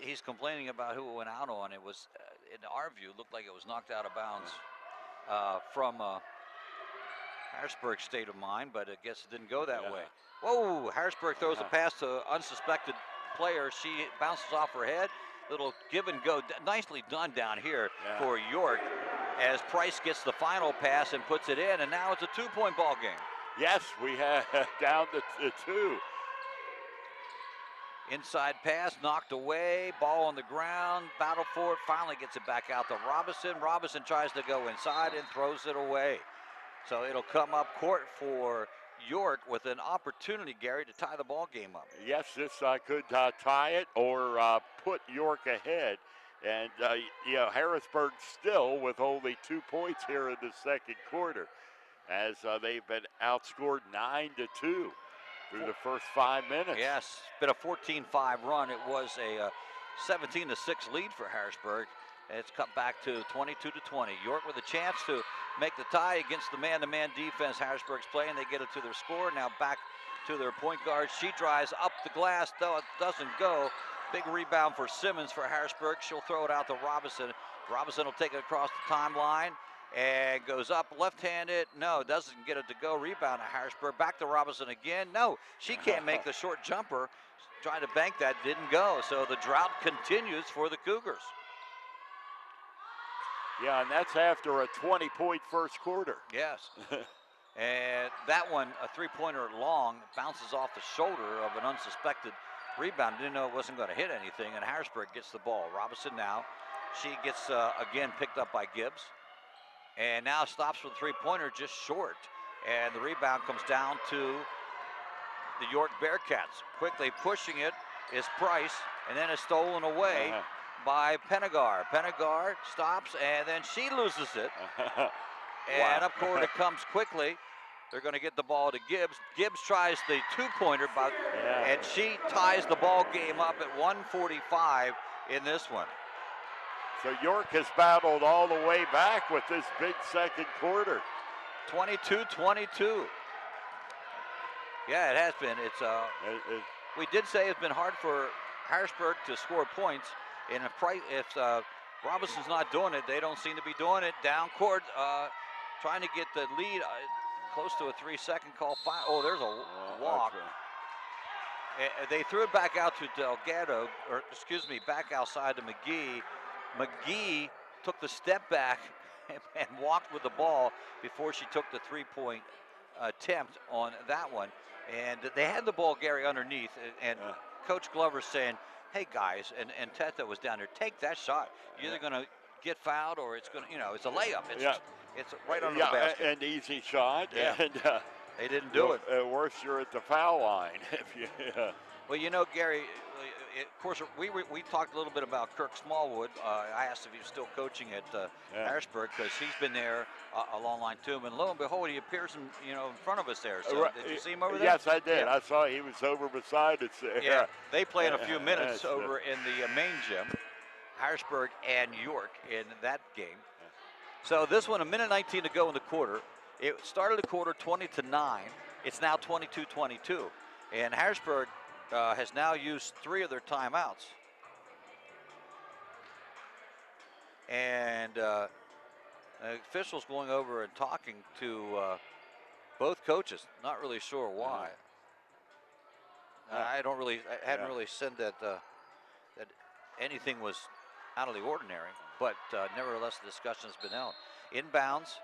he's complaining about who it went out on. It was, in our view, looked like it was knocked out of bounds from Harrisburg's state of mind, but I guess it didn't go that way. Whoa, Harrisburg throws a pass to unsuspected player. She bounces off her head. Little give and go. Nicely done down here for York as Price gets the final pass and puts it in, and now it's a 2-point ball game. Yes, we have down to 2. Inside pass, knocked away, ball on the ground, battle for it, finally gets it back out to Robinson. Robinson tries to go inside and throws it away. So it'll come up court for York with an opportunity, Gary, to tie the ball game up. Yes, this could tie it or put York ahead. And, Harrisburg still with only 2 points here in the second quarter as they've been outscored 9-2. Through the first 5 minutes. Yes, been a 14-5 run. It was a 17-6 lead for Harrisburg. It's cut back to 22-20. York with a chance to make the tie against the man-to-man defense Harrisburg's playing. They get it to their score. Now back to their point guard. She drives up the glass, though it doesn't go. Big rebound for Simmons for Harrisburg. She'll throw it out to Robinson. Robinson will take it across the timeline. And goes up left-handed. No, doesn't get it to go. Rebound to Harrisburg. Back to Robinson again. No, she can't make the short jumper. Trying to bank that, didn't go. So the drought continues for the Cougars. Yeah, and that's after a 20-point first quarter. Yes. And that one, a 3-pointer long, bounces off the shoulder of an unsuspected rebound. Didn't know it wasn't going to hit anything, and Harrisburg gets the ball. Robinson now. She gets, again, picked up by Gibbs. And now stops with a 3-pointer just short. And the rebound comes down to the York Bearcats. Quickly pushing it is Price, and then it's stolen away by Penegar. Penegar stops, and then she loses it. And up court it comes quickly. They're going to get the ball to Gibbs. Gibbs tries the 2-pointer, and she ties the ball game up at 1:45 in this one. So York has battled all the way back with this big second quarter. 22-22. Yeah, it has been. It's we did say it's been hard for Harrisburg to score points, and if Robinson's not doing it, they don't seem to be doing it. Down court, trying to get the lead, close to a 3-second call. Oh, there's a walk. They threw it back out to Delgado, or excuse me, back outside to McGee. McGee took the step back and walked with the ball before she took the 3-point attempt on that one. And they had the ball, Gary, underneath. And Coach Glover saying, hey, guys, and Teta was down there, take that shot. You're either going to get fouled or it's going to, it's a layup. It's right under the basket. An easy shot. Yeah. And they didn't do it. Worse, you're at the foul line. Well, Gary, of course, we talked a little bit about Kirk Smallwood. I asked if he was still coaching at Harrisburg because he's been there a long line too. And lo and behold, he appears in front of us there. So did you see him over there? Yes, I did. Yeah. I saw he was over beside us there. Yeah, they play in a few minutes over in the main gym, Harrisburg and York in that game. So this one, 1:19 to go in the quarter. It started the quarter 20-9. It's now 22-22, and Harrisburg has now used 3 of their timeouts. And officials going over and talking to both coaches. Not really sure why. I hadn't really said that that anything was out of the ordinary, but nevertheless, the discussion has been held. Inbounds,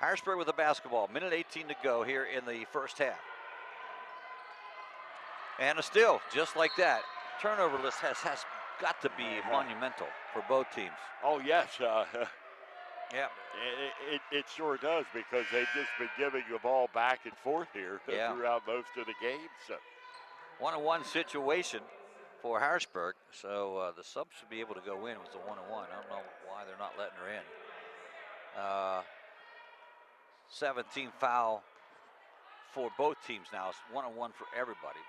Harrisburg with the basketball. Minute 18 to go here in the first half. And a steal, just like that. Turnover list has got to be monumental for both teams. Oh, yes. Yeah. It sure does, because they've just been giving the ball back and forth here throughout most of the game. So 1-on-1 situation for Harrisburg, so the sub should be able to go in. It was a 1-on-1. I don't know why they're not letting her in. 17 foul for both teams now. It's 1-on-1 for everybody.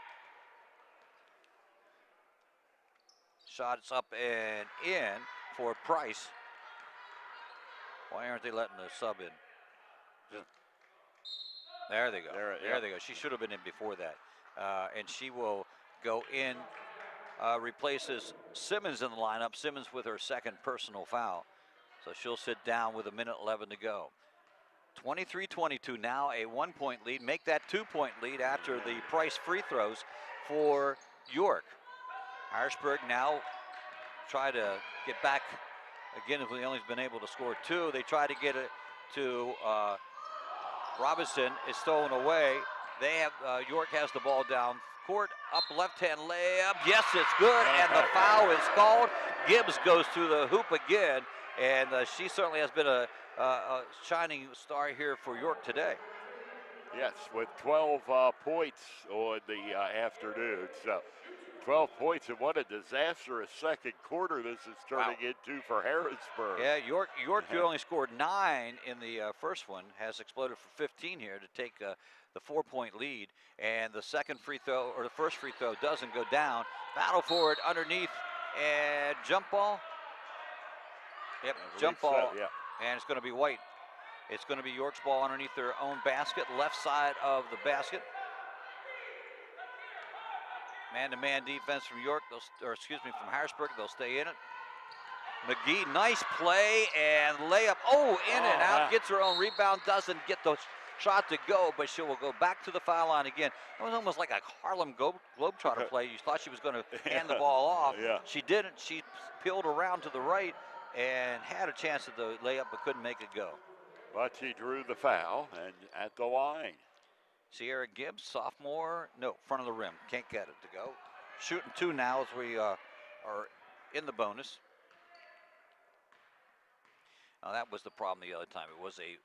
Shots up and in for Price. Why aren't they letting the sub in? There they go. There they go. She should have been in before that. And she will go in, replaces Simmons in the lineup. Simmons with her second personal foul. So she'll sit down with 1:11 to go. 23-22 now, a 1-point lead. Make that 2-point lead after the Price free throws for York. Harrisburg now try to get back. Again, if we only been able to score 2, they try to get it to Robinson. Is stolen away. They have York has the ball down court, up left-hand layup. Yes, it's good, and the foul is called. Gibbs goes through the hoop again, and she certainly has been a shining star here for York today. yes, with 12 points on the afternoon. So 12 points, and what a disastrous second quarter this is turning into for Harrisburg. Yeah, York who only scored 9 in the first one has exploded for 15 here to take the 4-point lead, and the second free throw, or the first free throw, doesn't go down. Battle for it underneath, and jump ball. Yep, jump ball, and it's going to be White. It's going to be York's ball underneath their own basket, left side of the basket. Man-to-man defense from York, from Harrisburg, they'll stay in it. McGee, nice play and layup. Oh, in and out, gets her own rebound, doesn't get the shot to go, but she will go back to the foul line again. It was almost like a Harlem Globetrotter play. You thought she was going to hand the ball off. She didn't. She peeled around to the right and had a chance at the layup, but couldn't make it go. But she drew the foul and at the line. Sierra Gibbs, sophomore, no, front of the rim, can't get it to go. Shooting 2 now as we are in the bonus. Now that was the problem the other time. It was a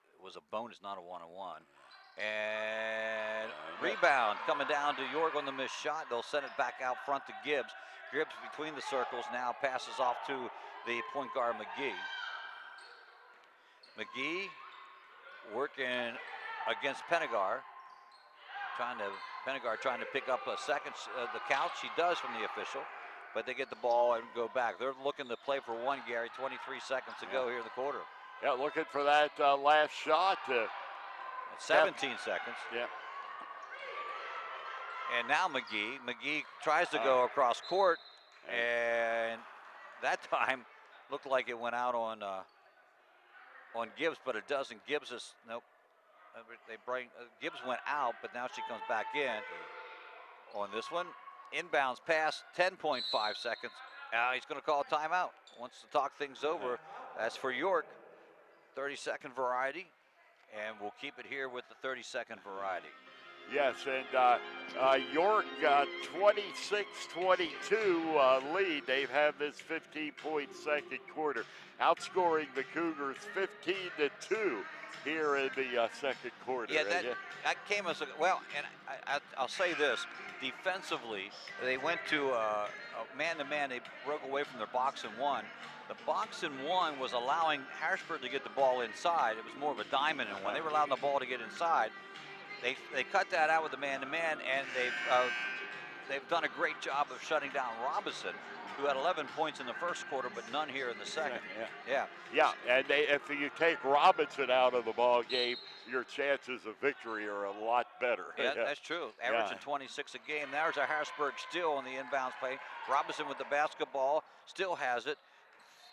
bonus, not a 1-on-1. And rebound coming down to York on the missed shot. They'll send it back out front to Gibbs. Gibbs between the circles now passes off to the point guard McGee. McGee working against Pennegar. Pennegar trying to pick up a second, the count. She does from the official, but they get the ball and go back. They're looking to play for 1, Gary. 23 seconds to go here in the quarter. Yeah, looking for that last shot. 17 seconds. Yeah. And now McGee tries to go across court, and that time looked like it went out on Gibbs, but it doesn't. Gibbs is, nope. Gibbs went out, but now she comes back in on this one. Inbounds pass, 10.5 seconds. He's going to call a timeout. Wants to talk things over. That's for York. 30-second variety, and we'll keep it here with the 30-second variety. Yes, and York 26-22 lead. They've had this 15-point second quarter, outscoring the Cougars 15-2 here in the second quarter. Yeah, that came as well, and I'll say this. Defensively, they went to a man-to-man. They broke away from their box and one. The box and one was allowing Harrisburg to get the ball inside. It was more of a diamond and one. They were allowing the ball to get inside. They cut that out with the man-to-man, and they've done a great job of shutting down Robinson, who had 11 points in the first quarter, but none here in the second. Yeah, and if you take Robinson out of the ball game, your chances of victory are a lot better. Yeah, that's true. Averaging 26 a game. There's a Harrisburg steal on the inbounds play. Robinson with the basketball, still has it.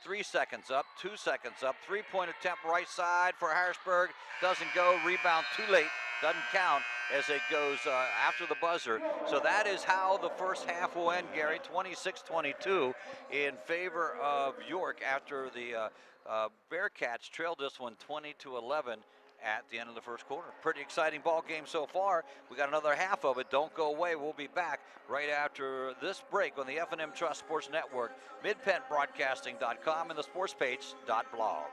3 seconds up, 2 seconds up, 3-point attempt right side for Harrisburg. Doesn't go, rebound too late doesn't count as it goes after the buzzer. So that is how the first half will end, Gary. 26-22 in favor of York after the Bearcats trailed this one 20-11 at the end of the first quarter. Pretty exciting ball game so far. We got another half of it. Don't go away. We'll be back right after this break on the F&M Trust Sports Network, midpentbroadcasting.com, and the sportspage.blog.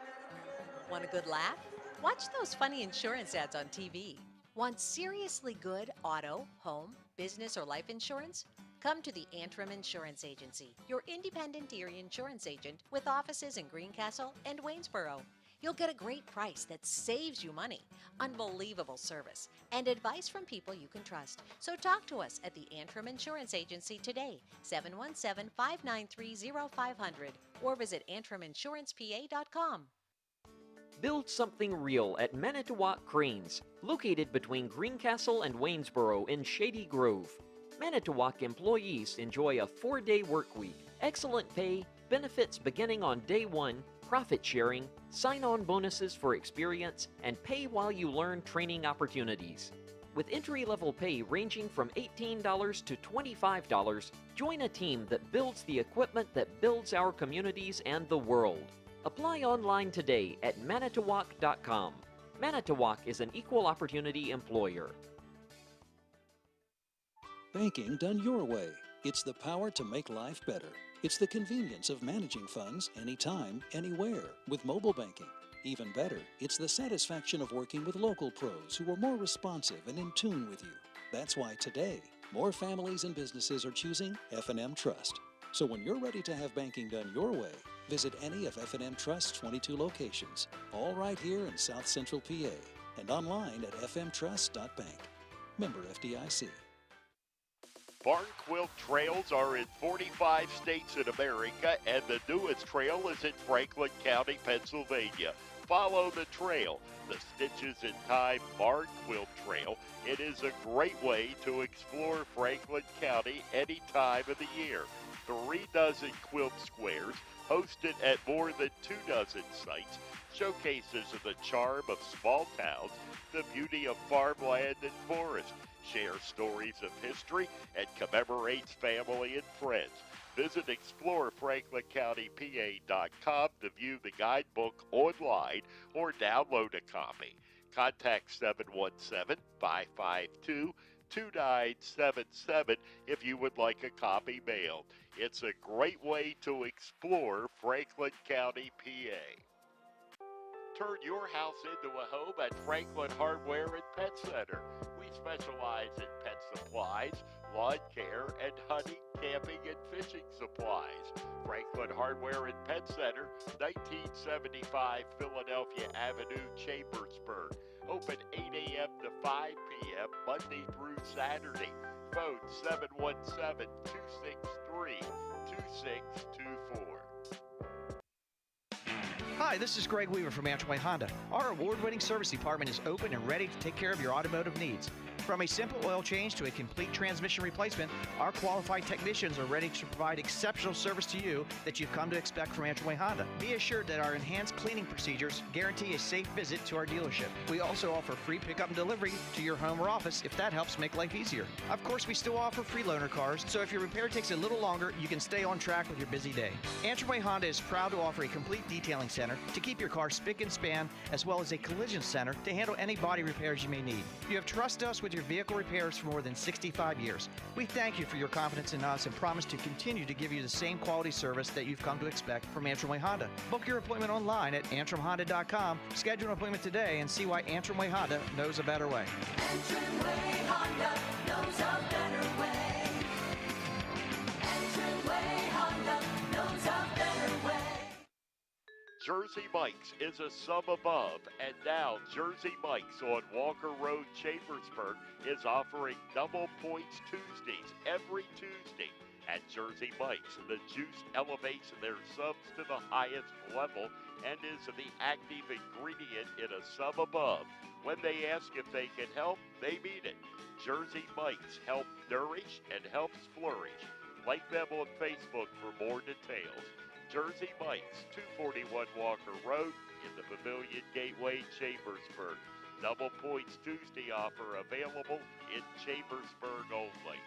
Want a good laugh? Watch those funny insurance ads on TV. Want seriously good auto, home, business, or life insurance? Come to the Antrim Insurance Agency, your independent Erie insurance agent with offices in Greencastle and Waynesboro. You'll get a great price that saves you money, unbelievable service, and advice from people you can trust. So talk to us at the Antrim Insurance Agency today, 717-593-0500, or visit antriminsurancepa.com. Build something real at Manitowoc Cranes, located between Greencastle and Waynesboro in Shady Grove. Manitowoc employees enjoy a 4-day work week, excellent pay, benefits beginning on day 1, profit sharing, sign-on bonuses for experience, and pay while you learn training opportunities. With entry-level pay ranging from $18 to $25, join a team that builds the equipment that builds our communities and the world. Apply online today at manitowoc.com. Manitowoc is an equal opportunity employer. Banking done your way. It's the power to make life better. It's the convenience of managing funds anytime, anywhere with mobile banking. Even better, it's the satisfaction of working with local pros who are more responsive and in tune with you. That's why today, more families and businesses are choosing F&M Trust. So when you're ready to have banking done your way, visit any of F&M Trust's 22 locations, all right here in South Central PA, and online at fmtrust.bank. Member FDIC. Barn Quilt Trails are in 45 states in America, and the newest trail is in Franklin County, Pennsylvania. Follow the trail, the Stitches in Time Barn Quilt Trail. It is a great way to explore Franklin County any time of the year. 36 quilt squares, hosted at more than 24 sites, showcases the charm of small towns, the beauty of farmland and forest, share stories of history, and commemorates family and friends. Visit ExploreFranklinCountyPA.com to view the guidebook online or download a copy. Contact 717-552-2977 if you would like a copy mailed. It's a great way to explore Franklin County, PA. Turn your house into a home at Franklin Hardware and Pet Center. We specialize in pet supplies, lawn care, and hunting, camping, and fishing supplies. Franklin Hardware and Pet Center, 1975 Philadelphia Avenue, Chambersburg. Open 8 a.m. to 5 p.m. Monday through Saturday. Phone 717-263-2624. Hi, this is Greg Weaver from Antrim Honda. Our award-winning service department is open and ready to take care of your automotive needs. From a simple oil change to a complete transmission replacement, our qualified technicians are ready to provide exceptional service to you that you've come to expect from Antrim Honda. Be assured that our enhanced cleaning procedures guarantee a safe visit to our dealership. We also offer free pickup and delivery to your home or office if that helps make life easier. Of course, we still offer free loaner cars, so if your repair takes a little longer, you can stay on track with your busy day. Antrim Honda is proud to offer a complete detailing center to keep your car spick and span, as well as a collision center to handle any body repairs you may need. You have trusted us with your vehicle repairs for more than 65 years. We thank you for your confidence in us and promise to continue to give you the same quality service that you've come to expect from Antrim Way Honda. Book your appointment online at antrimhonda.com. Schedule an appointment today and see why Antrim Way Honda knows a better way. Antrim Way Honda knows a better way. Antrim Way Honda knows a better way. Jersey Mike's is a sum above, and now Jersey Mike's on Walker Road, Chambersburg is offering Double Points Tuesdays every Tuesday. At Jersey Mike's, the juice elevates their subs to the highest level and is the active ingredient in a sum above. When they ask if they can help, they mean it. Jersey Mike's help nourish and helps flourish. Like them on Facebook for more details. Jersey Mike's, 241 Walker Road in the Pavilion Gateway, Chambersburg. Double Points Tuesday offer available in Chambersburg only.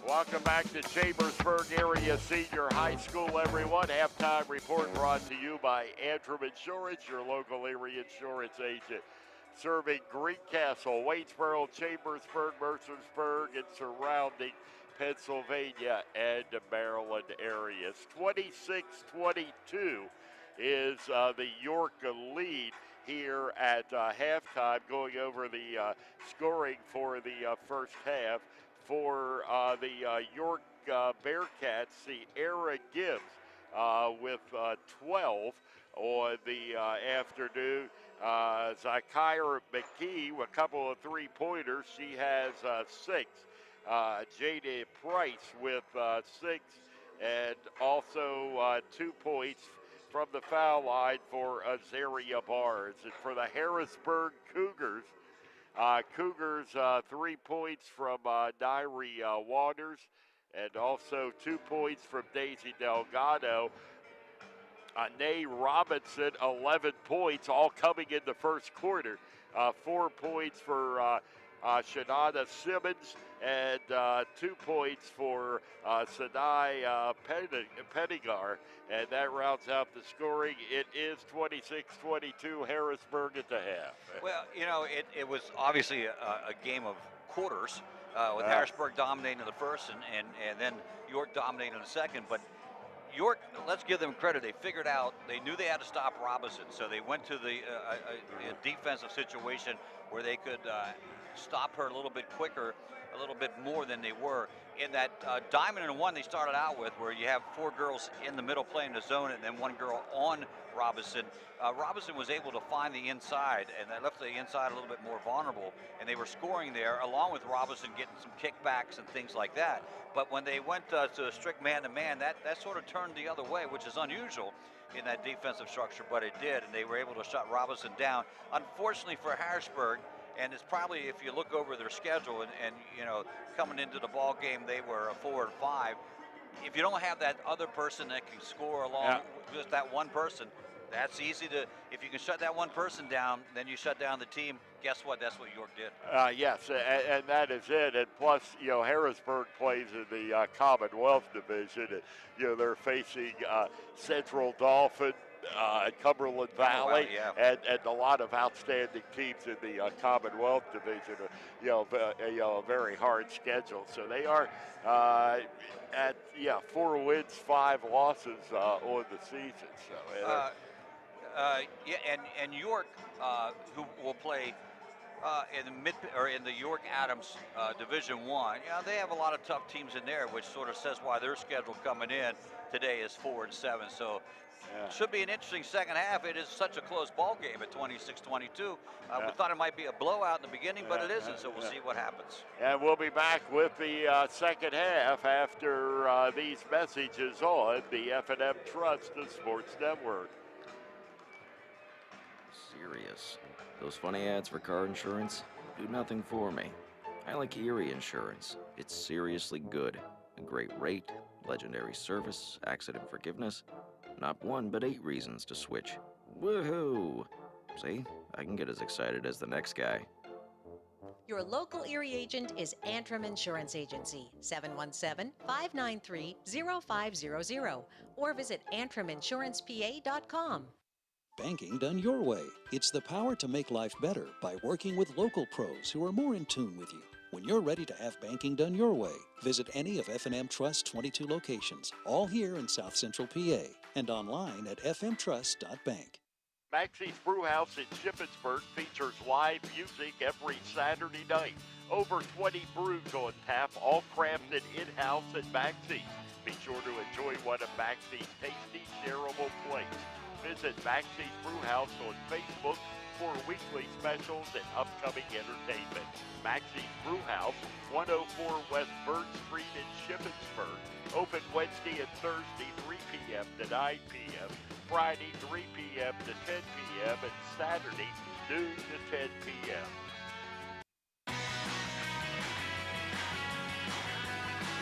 Welcome back to Chambersburg Area Senior High School, everyone. Halftime report brought to you by Antrim Insurance, your local area insurance agent. Serving Greencastle, Waynesboro, Chambersburg, Mercersburg, and surrounding Pennsylvania and Maryland areas. 26-22 is the York lead here at halftime. Going over the scoring for the first half for the York Bearcats, Sierra Gibbs with 12 on the afternoon. Zykyra McKee with a couple of three-pointers. She has 6. Jada Price with 6, and also 2 points from the foul line for Azaria Barnes. And for the Harrisburg Cougars, 3 points from Nairi Waters, and also 2 points from Daisy Delgado. Nay Robinson, 11 points, all coming in the first quarter. 4 points for Shanada Simmons, and 2 points for Sinai Pedigar. And that rounds out the scoring. It is 26-22, Harrisburg at the half. Well, you know, it was obviously a game of quarters, with Harrisburg dominating the first and then York dominating the second. But York, let's give them credit. They figured out, they knew they had to stop Robinson, so they went to the defensive situation where they could stop her a little bit quicker, a little bit more than they were. In that diamond and one they started out with, where you have 4 girls in the middle playing the zone and then 1 girl on Robinson. Robinson was able to find the inside, and that left the inside a little bit more vulnerable, and they were scoring there, along with Robinson getting some kickbacks and things like that. But when they went to a strict man-to-man, that sort of turned the other way, which is unusual in that defensive structure, but it did, and they were able to shut Robinson down. Unfortunately for Harrisburg, and it's probably, if you look over their schedule, and you know, coming into the ball game, they were 4 and 5. If you don't have that other person that can score along with just that one person, that's easy to, if you can shut that one person down, then you shut down the team. Guess what? That's what York did. Yes, and that is it. And plus, you know, Harrisburg plays in the Commonwealth Division. And, you know, they're facing Central Dauphin, Cumberland Valley, and a lot of outstanding teams in the Commonwealth Division. A very hard schedule. So they are at 4 wins, 5 losses on the season. So. And York, who will play in the York Adams Division One, they have a lot of tough teams in there, which sort of says why their schedule coming in today is 4 and 7. So it should be an interesting second half. It is such a close ball game at 26-22. We thought it might be a blowout in the beginning, but it isn't. So we'll see what happens. And we'll be back with the second half after these messages on the F&M Trust and Sports Network. Serious. Those funny ads for car insurance do nothing for me. I like Erie Insurance. It's seriously good. A great rate, legendary service, accident forgiveness. Not 1, but 8 reasons to switch. Woohoo! See, I can get as excited as the next guy. Your local Erie agent is Antrim Insurance Agency, 717-593-0500, or visit AntrimInsurancePA.com. Banking done your way. It's the power to make life better by working with local pros who are more in tune with you. When you're ready to have banking done your way, visit any of F&M Trust's 22 locations, all here in South Central PA, and online at fmtrust.bank. Maxie's Brewhouse in Shippensburg features live music every Saturday night. Over 20 brews on tap, all crafted in-house at Maxie's. Be sure to enjoy one of Maxie's tasty, shareable plates. Visit Maxie's Brewhouse on Facebook for weekly specials and upcoming entertainment. Maxie's Brewhouse, 104 West Bird Street in Shippensburg. Open Wednesday and Thursday, 3 p.m. to 9 p.m., Friday, 3 p.m. to 10 p.m., and Saturday, noon to 10 p.m.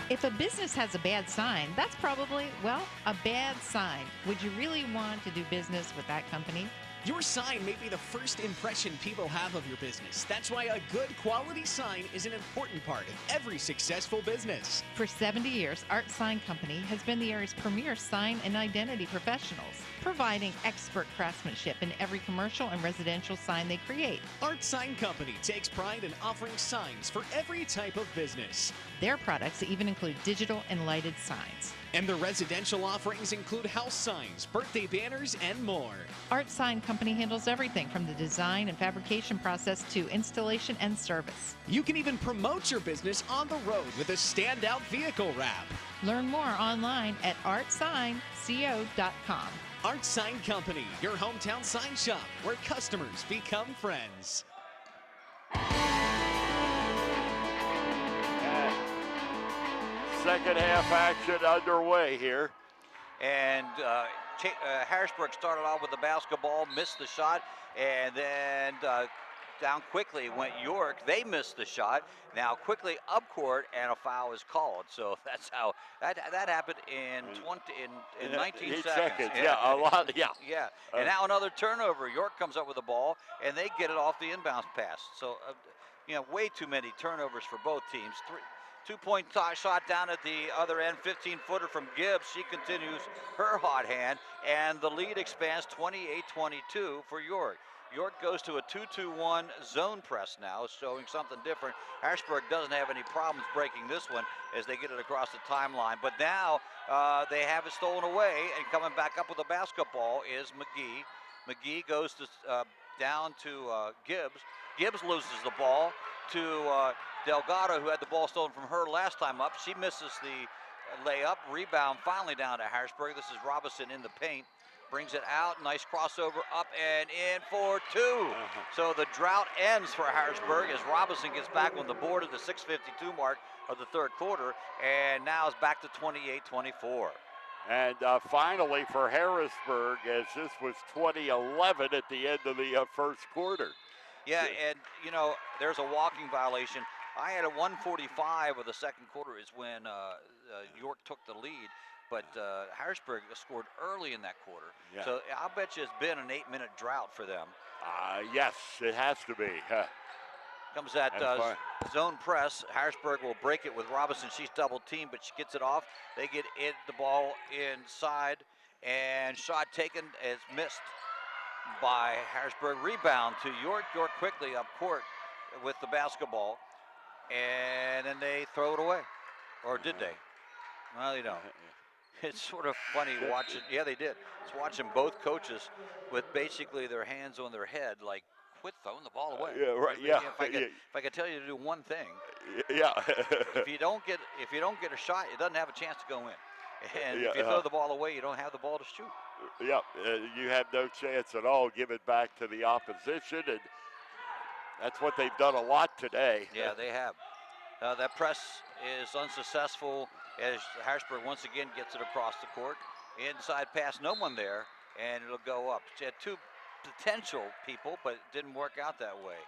If a business has a bad sign, that's probably, well, a bad sign. Would you really want to do business with that company? Your sign may be the first impression people have of your business. That's why a good quality sign is an important part of every successful business. For 70 years, Art Sign Company has been the area's premier sign and identity professionals, providing expert craftsmanship in every commercial and residential sign they create. Art Sign Company takes pride in offering signs for every type of business. Their products even include digital and lighted signs. And the residential offerings include house signs, birthday banners, and more. Art Sign Company handles everything from the design and fabrication process to installation and service. You can even promote your business on the road with a standout vehicle wrap. Learn more online at artsignco.com. Art Sign Company, your hometown sign shop where customers become friends. Second half action underway here. And Harrisburg started off with the basketball, missed the shot, and then down quickly went York. They missed the shot. Now quickly up court, and a foul is called. So that's how that happened in 19 seconds. Yeah, a lot. Yeah. Yeah. And now another turnover. York comes up with the ball, and they get it off the inbounds pass. So, way too many turnovers for both teams. 2-point shot down at the other end, 15-footer from Gibbs. She continues her hot hand, and the lead expands 28-22 for York. York goes to a 2-2-1 zone press now, showing something different. Harrisburg doesn't have any problems breaking this one as they get it across the timeline. But now they have it stolen away, and coming back up with the basketball is McGee. McGee goes down to Gibbs. Gibbs loses the ball to Delgado, who had the ball stolen from her last time up. She misses the layup. Rebound finally down to Harrisburg. This is Robinson in the paint. Brings it out. Nice crossover up and in for two. So the drought ends for Harrisburg as Robinson gets back on the board at the 6:52 mark of the third quarter. And now it's back to 28-24. And finally for Harrisburg, as this was 20-11 at the end of the first quarter. Yeah, and there's a walking violation. I had a 1:45 of the second quarter is when York took the lead, but Harrisburg scored early in that quarter. Yeah. So I'll bet you it's been an 8-minute drought for them. Yes, it has to be. Comes that zone press. Harrisburg will break it with Robinson. She's double teamed, but she gets it off. They get the ball inside, and shot taken is missed by Harrisburg. Rebound to York. York quickly up court with the basketball, and then they throw it away. Or did they? Well, they don't. It's sort of funny watching. Yeah, they did. It's watching both coaches with basically their hands on their head, like, quit throwing the ball away. Yeah, right. Yeah. If I could tell you to do one thing. Yeah. if you don't get a shot, it doesn't have a chance to go in. And if you throw the ball away, you don't have the ball to shoot. Yeah, you have no chance at all. Give it back to the opposition, and that's what they've done a lot today. Yeah, they have. That press is unsuccessful as Harrisburg once again gets it across the court. Inside pass, no one there, and it'll go up. She had two potential people, but it didn't work out that way.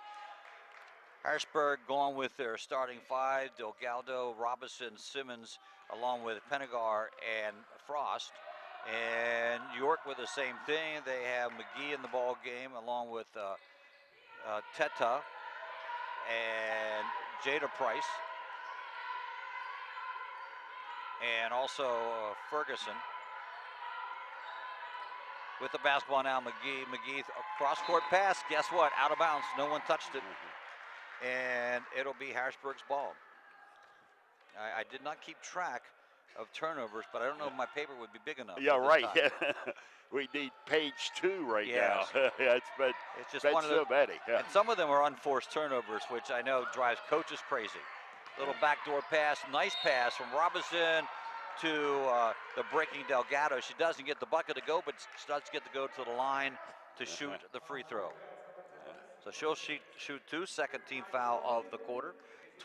Harrisburg going with their starting five: Delgado, Robinson, Simmons, along with Penegar and Frost. And York with the same thing. They have McGee in the ball game, along with Teta and Jada Price, and also Ferguson. With the basketball now, McGee cross-court pass. Guess what? Out of bounds. No one touched it. And it'll be Harrisburg's ball. I did not keep track of turnovers, but I don't know if my paper would be big enough. Yeah, right. We need page 2 right now. It's just one of so many. And some of them are unforced turnovers, which I know drives coaches crazy. Little backdoor pass, nice pass from Robinson to the breaking Delgado. She doesn't get the bucket to go, but does get to go to the line to shoot the free throw. So she'll shoot two, second team foul of the quarter.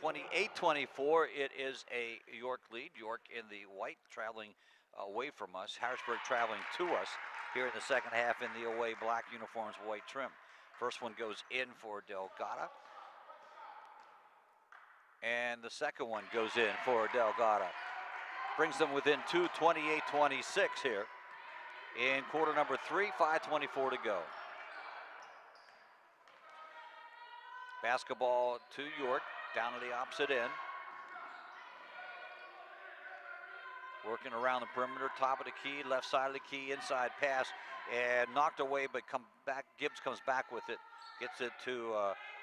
28-24, it is a York lead. York in the white, traveling away from us. Harrisburg traveling to us here in the second half in the away black uniforms, white trim. First one goes in for Delgado. And the second one goes in for Delgado. Brings them within two, 28-26 here in quarter number 3, 5:24 to go. Basketball to York, down to the opposite end. Working around the perimeter, top of the key, left side of the key, inside pass, and knocked away, but come back. Gibbs comes back with it, gets it to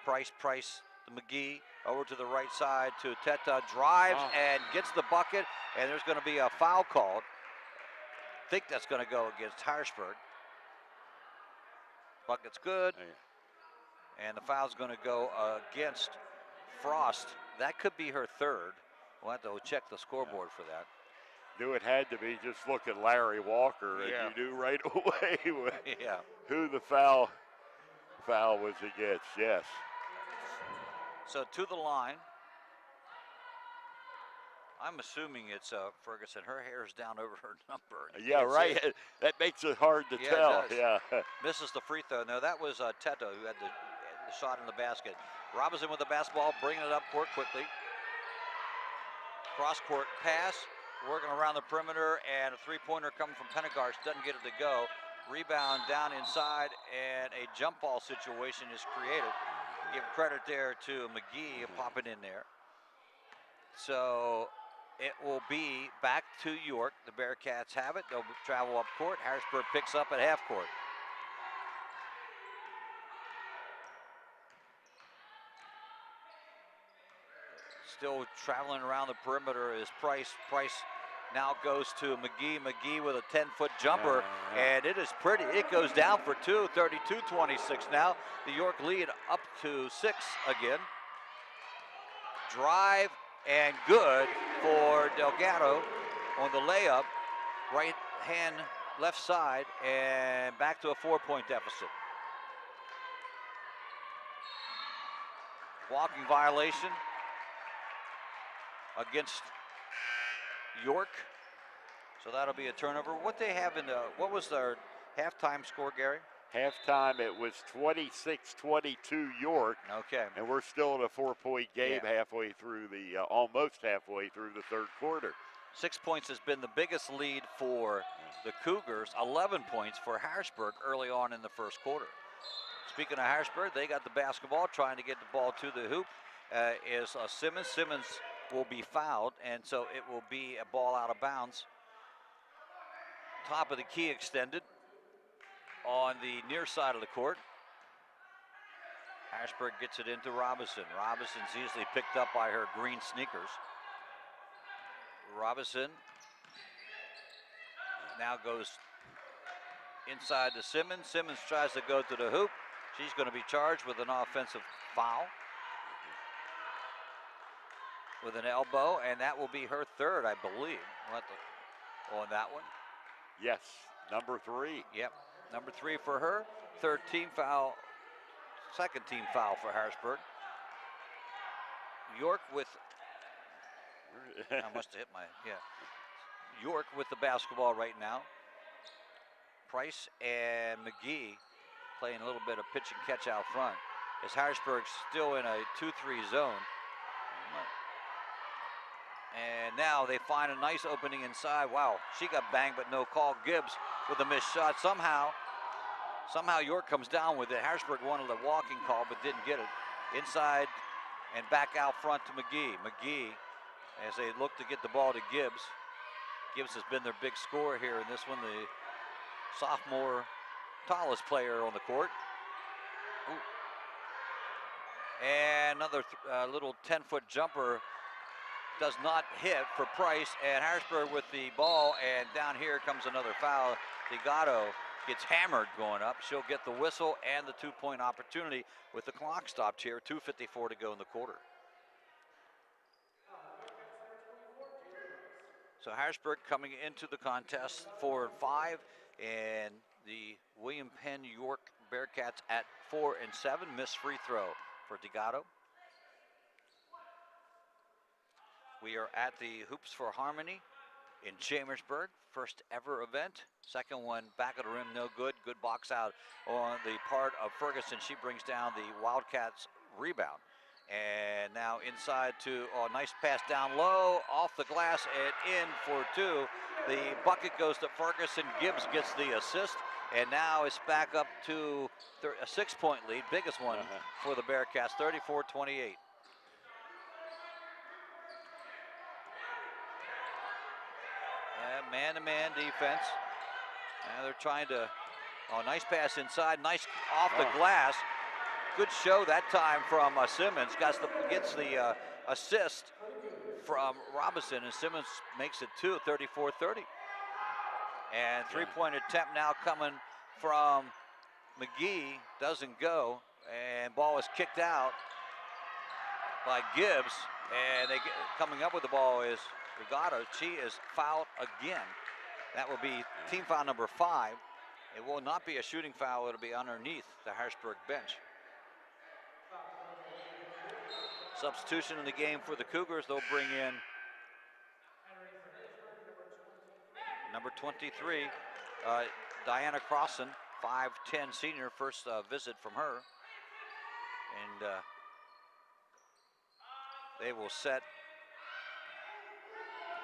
Price. Price to McGee, over to the right side to Teta, drives and gets the bucket, and there's going to be a foul called. I think that's going to go against Harrisburg. Bucket's good, and the foul's going to go against Frost. That could be her third. We'll have to check the scoreboard for that. Knew it had to be. Just look at Larry Walker, and you knew right away who the foul was against. Yes. So to the line. I'm assuming it's Ferguson. Her hair's down over her number. Yeah, right. That makes it hard to tell. Yeah. Misses the free throw. No, that was Teto who had the shot in the basket. Robinson with the basketball, bringing it up court quickly. Cross-court pass, working around the perimeter, and a three-pointer coming from Pentecost. Doesn't get it to go. Rebound down inside, and a jump ball situation is created. Give credit there to McGee popping in there. So it will be back to York. The Bearcats have it. They'll travel up court. Harrisburg picks up at half court. Still traveling around the perimeter is Price. Price now goes to McGee. McGee with a 10-foot jumper, and it is pretty. It goes down for two, 32-26 now. The York lead up to 6 again. Drive and good for Delgado on the layup. Right hand, left side, and back to a 4-point deficit. Walking violation against York. So that'll be a turnover. What they have in the, what was their halftime score, Gary? Halftime, it was 26-22 York. Okay. And we're still in a 4-point game halfway through the, almost halfway through the third quarter. 6 points has been the biggest lead for the Cougars. 11 points for Harrisburg early on in the first quarter. Speaking of Harrisburg, they got the basketball, trying to get the ball to the hoop. Is Simmons. Simmons will be fouled, and so it will be a ball out of bounds. Top of the key extended on the near side of the court. Harrisburg gets it into Robinson. Robinson's easily picked up by her green sneakers. Robinson now goes inside to Simmons. Simmons tries to go to the hoop. She's going to be charged with an offensive foul with an elbow, and that will be her third, I believe. We'll have to, on that one. Yes, number 3. Yep, number 3 for her. Third team foul, second team foul for Harrisburg. York with, I must have hit my, York with the basketball right now. Price and McGee playing a little bit of pitch and catch out front. As Harrisburg's still in a 2-3 zone. And now they find a nice opening inside. Wow, she got banged, but no call. Gibbs with a missed shot. Somehow York comes down with it. Harrisburg wanted a walking call, but didn't get it. Inside and back out front to McGee. McGee, as they look to get the ball to Gibbs. Gibbs has been their big scorer here in this one, the sophomore tallest player on the court. Ooh. And another little 10-foot jumper does not hit for Price, and Harrisburg with the ball, and down here comes another foul. Delgado gets hammered going up. She'll get the whistle and the 2-point opportunity with the clock stopped here. 2:54 to go in the quarter. So Harrisburg coming into the contest 4-5, and the William Penn York Bearcats at 4-7. Missed free throw for Delgado. We are at the Hoops for Harmony in Chambersburg. First ever event. Second one back of the rim, no good. Good box out on the part of Ferguson. She brings down the Wildcats rebound. And now inside to a nice pass down low, off the glass and in for 2. The bucket goes to Ferguson. Gibbs gets the assist. And now it's back up to a 6-point lead, biggest one for the Bearcats, 34-28. Man-to-man defense. And they're trying to, nice pass inside, nice off the glass. Good show that time from Simmons. Gets the assist from Robinson, and Simmons makes it 34-30. And three-point attempt now coming from McGee, doesn't go, and ball is kicked out by Gibbs, and coming up with the ball is Regatta. She is fouled again. That will be team foul number 5. It will not be a shooting foul, it'll be underneath the Harrisburg bench. Substitution in the game for the Cougars. They'll bring in number 23, Diana Crossan, 5'10" senior, first visit from her. And they will set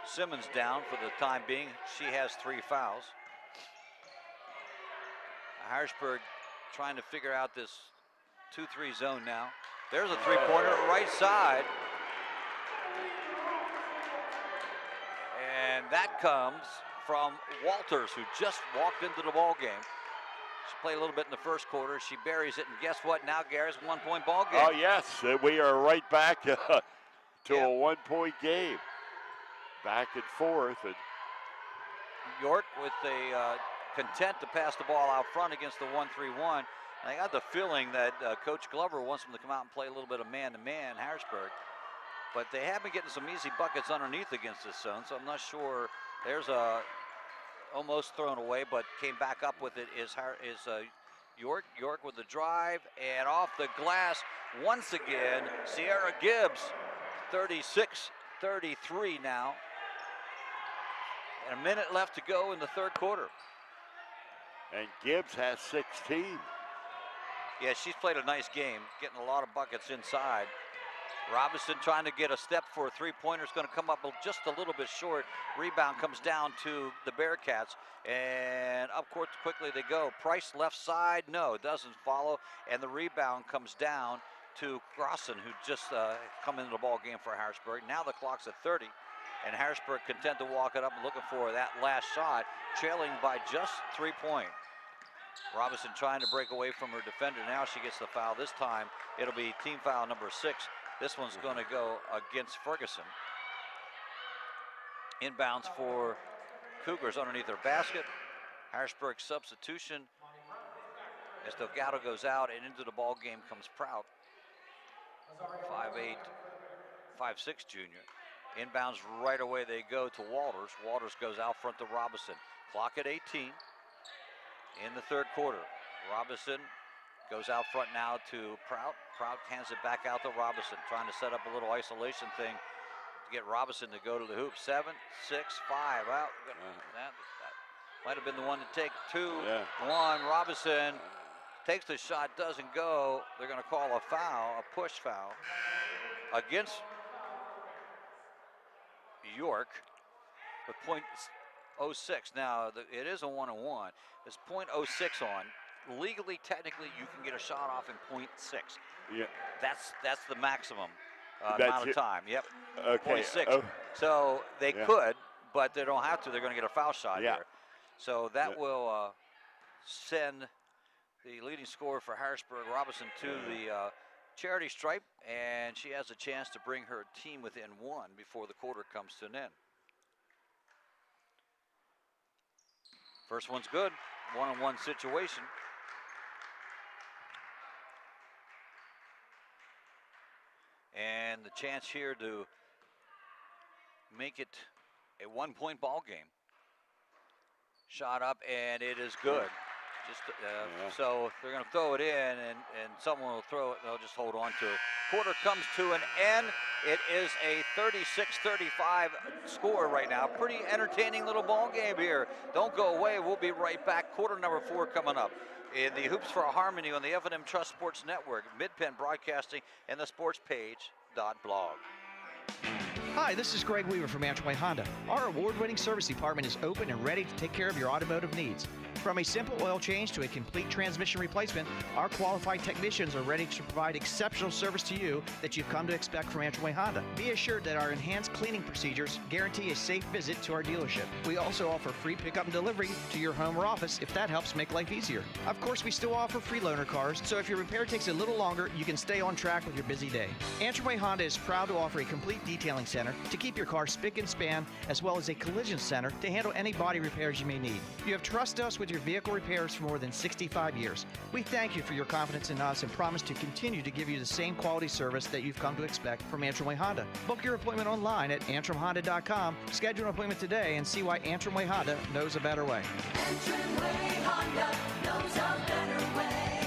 Simmons down for the time being. She has 3 fouls. Harrisburg trying to figure out this 2-3 zone now. There's a three-pointer right side. And that comes from Walters, who just walked into the ball game. She played a little bit in the first quarter. She buries it, and guess what? Now Garrett's 1-point ball game. Oh, yes. We are right back to a 1-point game. Back and forth. And York with a content to pass the ball out front against the 1-3-1. I got the feeling that Coach Glover wants them to come out and play a little bit of man-to-man, Harrisburg. But they have been getting some easy buckets underneath against this zone, so I'm not sure. There's a almost thrown away, but came back up with it is York. York with the drive, and off the glass once again, Sierra Gibbs, 36-33 now. And a minute left to go in the third quarter. And Gibbs has 16. Yeah, she's played a nice game, getting a lot of buckets inside. Robinson trying to get a step for a three-pointer, is going to come up just a little bit short. Rebound comes down to the Bearcats, and up court quickly they go. Price left side, no, doesn't follow, and the rebound comes down to Grosson, who just come into the ball game for Harrisburg. Now the clock's at 30, and Harrisburg content to walk it up and looking for that last shot, trailing by just 3 points. Robinson trying to break away from her defender. Now she gets the foul. This time it'll be team foul number 6. This one's going to go against Ferguson. Inbounds for Cougars underneath their basket. Harrisburg substitution as Delgado goes out, and into the ball game comes Prout. 5'8", 5'6" junior. Inbounds right away they go to Walters. Walters goes out front to Robinson. Clock at 18 in the third quarter. Robinson goes out front now to Prout. Prout hands it back out to Robinson, trying to set up a little isolation thing to get Robinson to go to the hoop. 7, 6, 5. Well, that might have been the one to take 2. 1. Robinson takes the shot, doesn't go. They're going to call a foul, a push foul against York with .06. Now, it is a 1-on-1. It's .06 on. Legally, technically, you can get a shot off in .6. Yeah. That's the maximum amount of time. Yep. Okay. 0.6. So they could, but they don't have to. They're going to get a foul shot here. So that will send the leading scorer for Harrisburg, Robinson, to the charity stripe, and she has a chance to bring her team within 1 before the quarter comes to an end. First one's good. 1-on-1 situation. And the chance here to make it a 1-point ball game. Shot up, and it is good. Just so they're going to throw it in, and someone will throw it. They'll just hold on to it. Quarter comes to an end. It is a 36-35 score right now. Pretty entertaining little ball game here. Don't go away. We'll be right back. Quarter number 4 coming up in the Hoops for Harmony on the F&M Trust Sports Network, Mid-Penn Broadcasting, and the sportspage.blog. Hi, this is Greg Weaver from Antrim Honda. Our award-winning service department is open and ready to take care of your automotive needs. From a simple oil change to a complete transmission replacement, our qualified technicians are ready to provide exceptional service to you that you've come to expect from Antrim Way Honda. Be assured that our enhanced cleaning procedures guarantee a safe visit to our dealership. We also offer free pickup and delivery to your home or office if that helps make life easier. Of course, we still offer free loaner cars, so if your repair takes a little longer, you can stay on track with your busy day. Antrim Way Honda is proud to offer a complete detailing center to keep your car spick and span, as well as a collision center to handle any body repairs you may need. You have trusted us with your vehicle repairs for more than 65 years. We thank you for your confidence in us and promise to continue to give you the same quality service that you've come to expect from Antrim Way Honda. Book your appointment online at antrimhonda.com. Schedule an appointment today and see why Antrim Way Honda knows a better way. Antrim Way Honda knows a better way.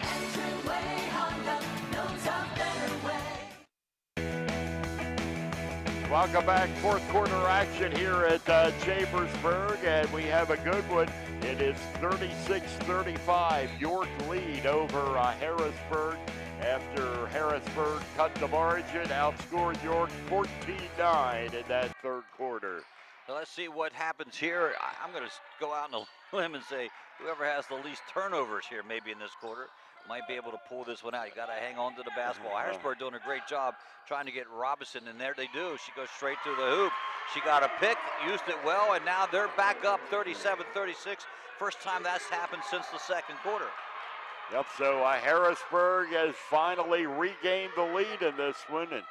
Antrim Way Honda knows a better way. Welcome back. Fourth quarter action here at Chambersburg, and we have a good one. It is 36-35. York lead over Harrisburg after Harrisburg cut the margin, outscored York 14-9 in that third quarter. So let's see what happens here. I'm going to go out on a limb and say whoever has the least turnovers here maybe in this quarter might be able to pull this one out. You got to hang on to the basketball. Harrisburg doing a great job trying to get Robinson, and there they do. She goes straight through the hoop. She got a pick, used it well, and now they're back up 37-36. First time that's happened since the second quarter. Yep, so Harrisburg has finally regained the lead in this one. And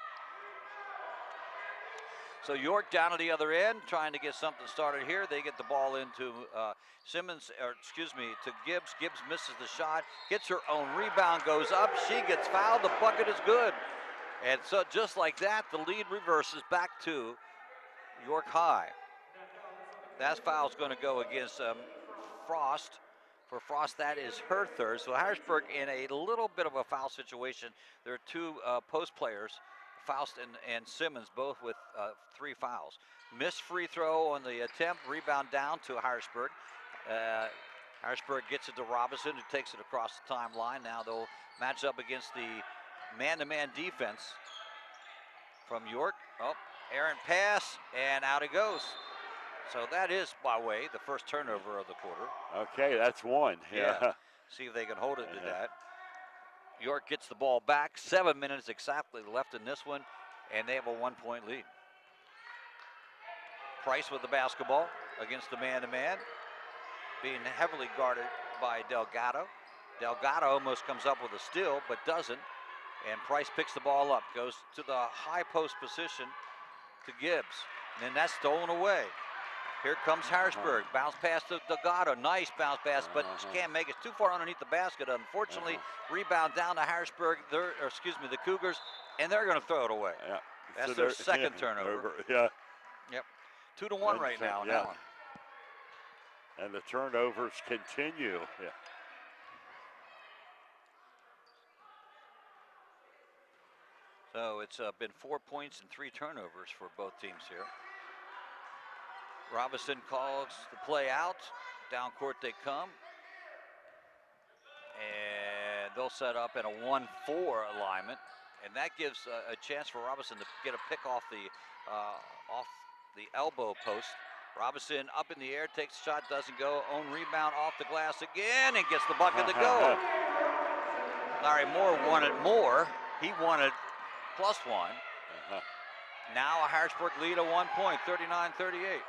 so York down at the other end, trying to get something started here. They get the ball into to Gibbs. Gibbs misses the shot, gets her own rebound, goes up. She gets fouled. The bucket is good. And so just like that, the lead reverses back to York High. That foul's going to go against Frost. For Frost, that is her third. So Harrisburg in a little bit of a foul situation. There are two post players, Faust and Simmons, both with 3 fouls. Missed free throw on the attempt, rebound down to Harrisburg. Harrisburg gets it to Robinson, who takes it across the timeline. Now they'll match up against the man-to-man defense from York. Oh, errant pass, and out it goes. So that is, by the way, the first turnover of the quarter. okay, that's one. Yeah. See if they can hold it to that. York gets the ball back. 7 minutes exactly left in this one, and they have a 1-point lead. Price with the basketball against the man-to-man, being heavily guarded by Delgado. Delgado almost comes up with a steal, but doesn't. And Price picks the ball up, goes to the high post position to Gibbs. And then that's stolen away. Here comes Harrisburg. Bounce pass to Delgado. Nice bounce pass, but she can't make it. Too far underneath the basket, unfortunately. Rebound down to Harrisburg, the Cougars, and they're going to throw it away. Yeah. That's So their they're- second turnover. Yeah. Yep. 2-1 right now in that one. And the turnovers continue. Yeah. So it's been 4 points and 3 turnovers for both teams here. Robinson calls the play out. Down court they come. And they'll set up in a 1-4 alignment. And that gives a chance for Robinson to get a pick off the elbow post. Robinson up in the air, takes a shot, doesn't go. Own rebound off the glass again and gets the bucket to go. Larry Moore wanted more. He wanted +1. Now a Harrisburg lead of 1 point, 39-38.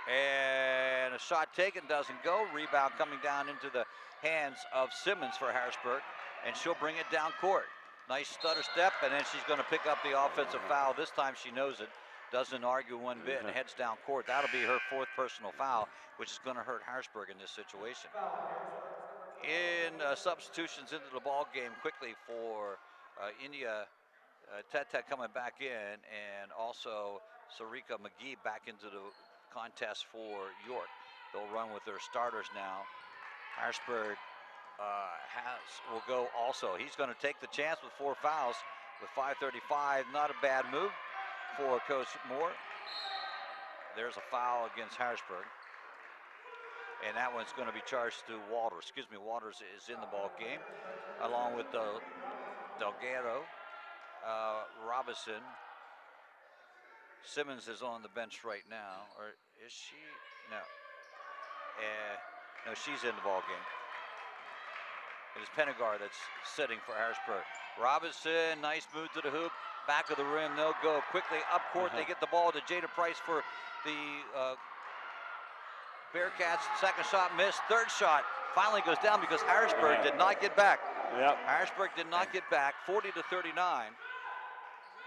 And a shot taken, doesn't go. Rebound coming down into the hands of Simmons for Harrisburg, and she'll bring it down court. Nice stutter step, and then she's going to pick up the offensive foul. This time she knows it, doesn't argue one bit, and heads down court. That'll be her 4th personal foul, which is going to hurt Harrisburg in this situation. In substitutions into the ball game quickly for India, Tete coming back in, and also Sarika McGee back into the contest for York. They'll run with their starters now. Harrisburg will go also. He's going to take the chance with 4 fouls with 5:35. Not a bad move for Coach Moore. There's a foul against Harrisburg. And that one's going to be charged to Walters. Excuse me, Walters is in the ball game, along with Delgado, Robinson, Simmons is on the bench right now, or is she? No. No, she's in the ball game. It is Pennegar that's sitting for Harrisburg. Robinson, nice move to the hoop, back of the rim. They'll go quickly up court. They get the ball to Jada Price for the Bearcats. Second shot missed. Third shot finally goes down because Harrisburg did not get back. Yep. Harrisburg did not get back. 40-39.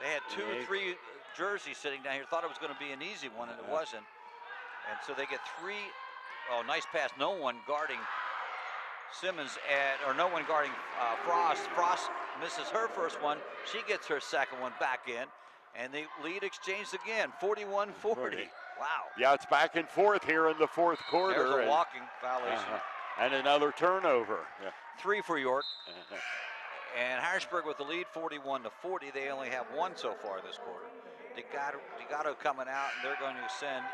They had 2-3 jerseys sitting down here. Thought it was going to be an easy one, and it wasn't. And so they get 3. Oh, nice pass. No one guarding Simmons, or no one guarding Frost. Frost misses her first one. She gets her second one back in. And the lead exchanged again, 41-40. Wow. Yeah, it's back and forth here in the fourth quarter. There's a walking violation. And another turnover. 3 for York. And Harrisburg with the lead, 41-40. They only have 1 so far this quarter. DeGatto coming out, and they're going to send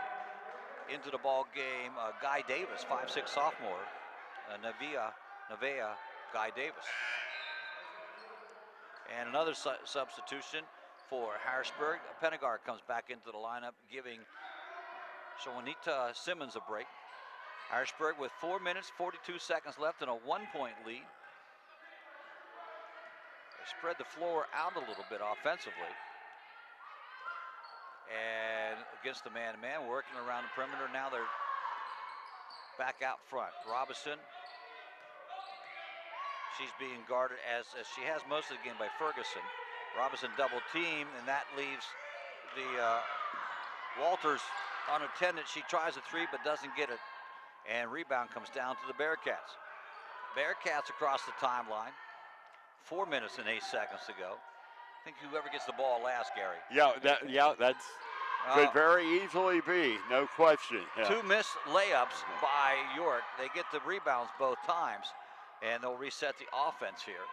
into the ball game Guy Davis, 5'6" sophomore. Nevea, Guy Davis. And another substitution for Harrisburg. Pennegar comes back into the lineup, giving Shawanita Simmons a break. Harrisburg with 4 minutes, 42 seconds left and a 1-point lead. They spread the floor out a little bit offensively. And against the man-to-man, working around the perimeter. Now they're back out front. Robinson. She's being guarded as she has most of the game by Ferguson. Robinson double team, and that leaves the Walters unattended. She tries a 3 but doesn't get it. And rebound comes down to the Bearcats. Bearcats across the timeline. 4 minutes and 8 seconds to go. I think whoever gets the ball last, Gary. That's could very easily be, no question. 2 missed layups by York. They get the rebounds both times, and they'll reset the offense here.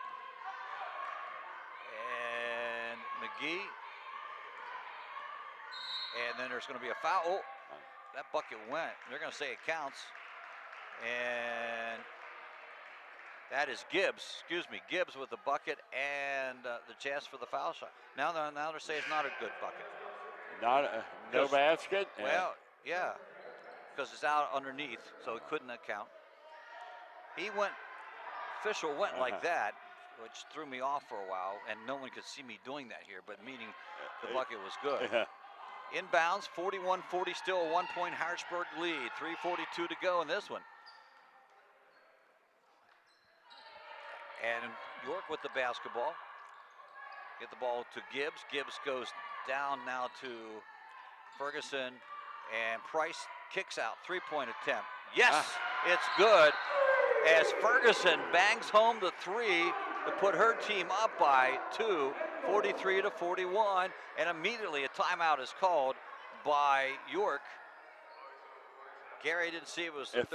And McGee. And then there's going to be a foul. Oh, that bucket went. They're going to say it counts. And that is Gibbs. Gibbs with the bucket and the chance for the foul shot. Now they're saying it's not a good bucket. No basket? Well, yeah, because it's out underneath, so it couldn't account. Official went like that, which threw me off for a while, and no one could see me doing that here, but meaning the bucket was good. Inbounds, 41-40, still a 1-point Harrisburg lead. 3:42 to go in this one. And York with the basketball. Get the ball to Gibbs. Gibbs goes down now to Ferguson, and Price kicks out. 3-point attempt. Yes, it's good. As Ferguson bangs home the 3 to put her team up by 2, 43-41, and immediately a timeout is called by York. Gary didn't see it was it's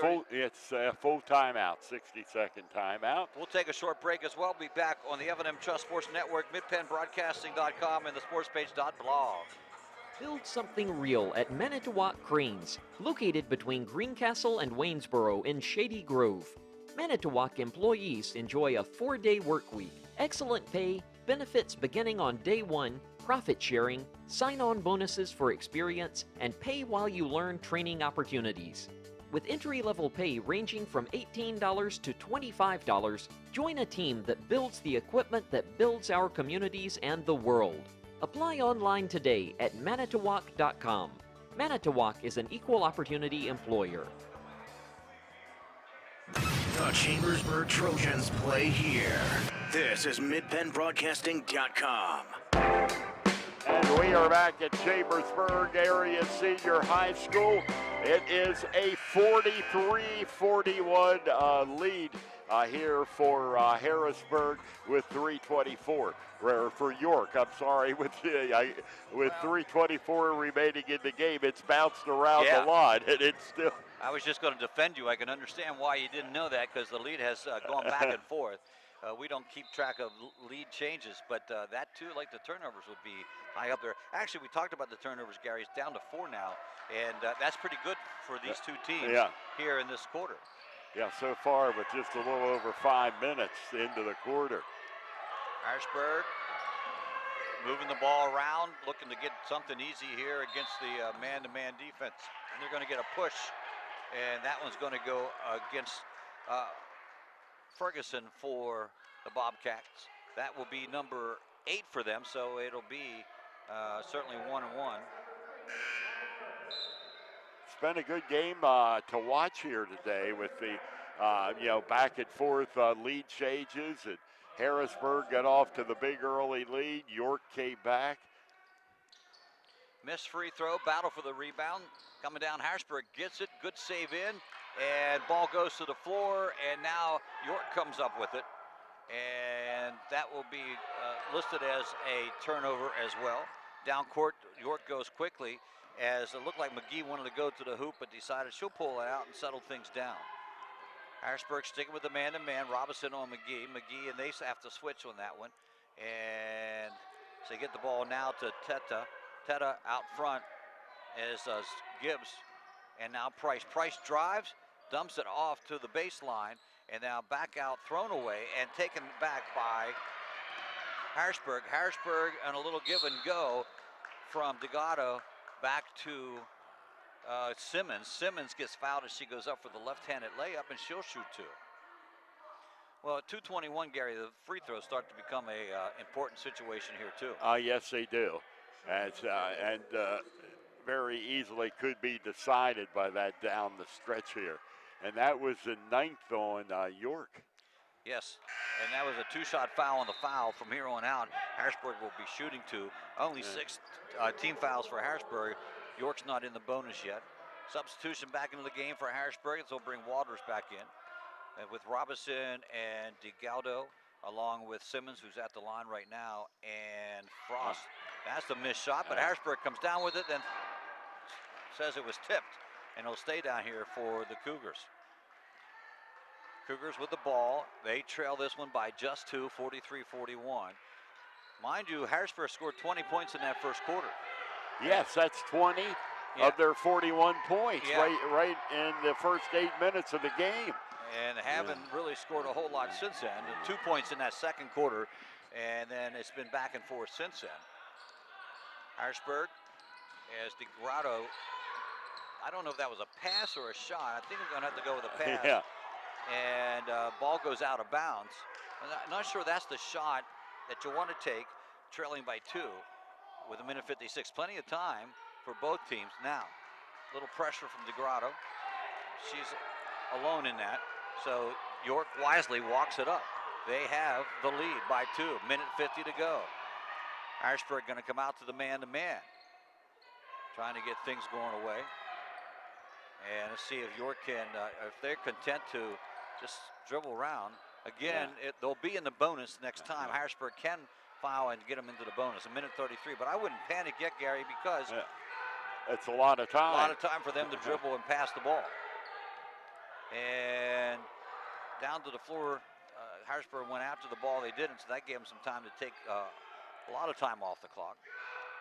a full timeout, 60-second timeout. We'll take a short break as well. Be back on the F&M Trust Sports Network, MidPennBroadcasting.com, and the sportspage.blog. Build something real at Manitowoc Cranes, located between Greencastle and Waynesboro in Shady Grove. Manitowoc employees enjoy a 4-day work week, excellent pay, benefits beginning on day 1, profit sharing, sign-on bonuses for experience, and pay while you learn training opportunities. With entry-level pay ranging from $18 to $25, join a team that builds the equipment that builds our communities and the world. Apply online today at manitowoc.com. Manitowoc is an equal opportunity employer. The Chambersburg Trojans play here. This is MidPennBroadcasting.com. And we are back at Chambersburg Area Senior High School. It is a 43-41 lead here for Harrisburg with 3:24. For York, I'm sorry, with 3:24 remaining in the game, it's bounced around a lot, and it's still. I was just going to defend you. I can understand why you didn't know that, because the lead has gone back and forth. We don't keep track of lead changes, but that too, like the turnovers, would be high up there. Actually, we talked about the turnovers, Gary. It's down to 4 now, and that's pretty good for these two teams here in this quarter. Yeah, so far, with just a little over 5 minutes into the quarter. Harrisburg moving the ball around, looking to get something easy here against the man-to-man defense. And they're going to get a push, and that one's going to go against Ferguson for the Bobcats. That will be number 8 for them, so it'll be certainly 1-1. It's been a good game to watch here today with the back and forth lead changes, and Harrisburg got off to the big early lead. York came back. Missed free throw, battle for the rebound. Coming down, Harrisburg gets it, good save in, and ball goes to the floor, and now York comes up with it. And that will be listed as a turnover as well. Down court, York goes quickly, as it looked like McGee wanted to go to the hoop, but decided she'll pull it out and settle things down. Harrisburg sticking with the man-to-man. Robinson on McGee. McGee, and they have to switch on that one. And so they get the ball now to Teta. Teta out front, as does Gibbs. And now Price. Price drives, dumps it off to the baseline, and now back out, thrown away, and taken back by Harrisburg. Harrisburg on a little give and go from Delgado back to Simmons. Simmons gets fouled as she goes up for the left-handed layup, and she'll shoot 2. Well, at 2:21, Gary, the free throws start to become a important situation here too. Yes, they do. And very easily could be decided by that down the stretch here. And that was the 9th on York. Yes, and that was a 2-shot foul on the foul. From here on out, Harrisburg will be shooting 2. Only 6 team fouls for Harrisburg. York's not in the bonus yet. Substitution back into the game for Harrisburg, so they'll bring Waters back in. And with Robinson and DeGaldo, along with Simmons, who's at the line right now, and Frost. That's a missed shot, but Harrisburg comes down with it and says it was tipped, and it'll stay down here for the Cougars. Cougars with the ball. They trail this one by just 2, 43-41. Mind you, Harrisburg scored 20 points in that first quarter. Yes, that's 20 of their 41 points right in the first 8 minutes of the game. And haven't really scored a whole lot since then. 2 points in that second quarter, and then it's been back and forth since then. Harrisburg, as DeGrado, I don't know if that was a pass or a shot. I think we're going to have to go with a pass. Yeah. And ball goes out of bounds. I'm not sure that's the shot that you want to take, trailing by 2 with 1:56. Plenty of time for both teams. Now, a little pressure from DeGrado. She's alone in that. So York wisely walks it up. They have the lead by 2, 1:50 to go. Harrisburg going to come out to the man-to-man, trying to get things going away. And let's see if York can, if they're content to just dribble around. Again, they'll be in the bonus next time. Harrisburg can foul and get them into the bonus, 1:33. But I wouldn't panic yet, Gary, because it's a lot of time. A lot of time for them to dribble and pass the ball. And down to the floor, Harrisburg went after the ball. They didn't, so that gave them some time to take a lot of time off the clock.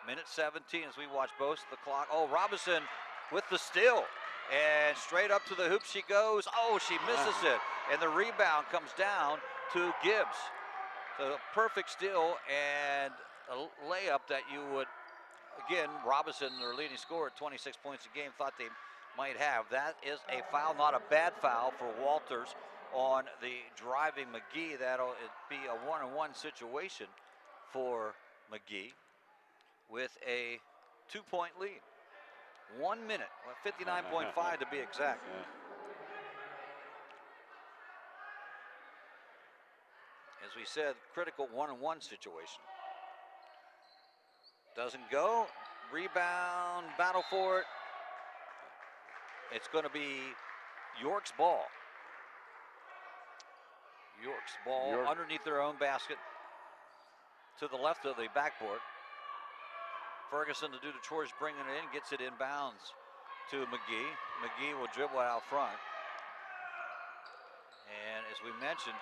1:17 as we watch both the clock. Oh, Robinson with the steal. And straight up to the hoop she goes. Oh, she misses it. And the rebound comes down to Gibbs. So perfect steal and a layup that you would, again, Robinson, their leading scorer at 26 points a game, thought they might have. That is a foul, not a bad foul for Walters on the driving McGee. That'll be a 1-on-1 situation for McGee with a 2-point lead. 1 minute, 59.5 to be exact. As we said, critical 1-on-1 situation. Doesn't go. Rebound, battle for it. It's going to be York's ball. York's ball underneath their own basket to the left of the backboard. Ferguson to do the chores, bringing it in, gets it inbounds to McGee. McGee will dribble out front. And as we mentioned,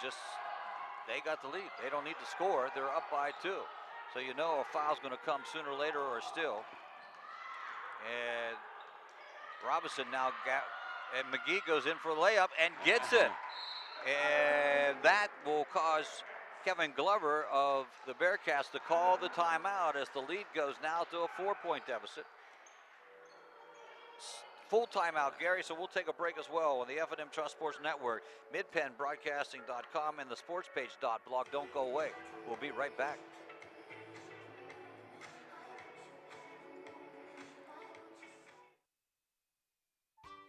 they got the lead. They don't need to score. They're up by 2. So you know a foul's going to come sooner or later or still. And Robinson now and McGee goes in for a layup and gets it. And that will cause Kevin Glover of the Bearcats to call the timeout as the lead goes now to a 4-point deficit. Full timeout, Gary, so we'll take a break as well on the F&M Trust Sports Network, midpenbroadcasting.com, and the sportspage.blog. Don't go away. We'll be right back.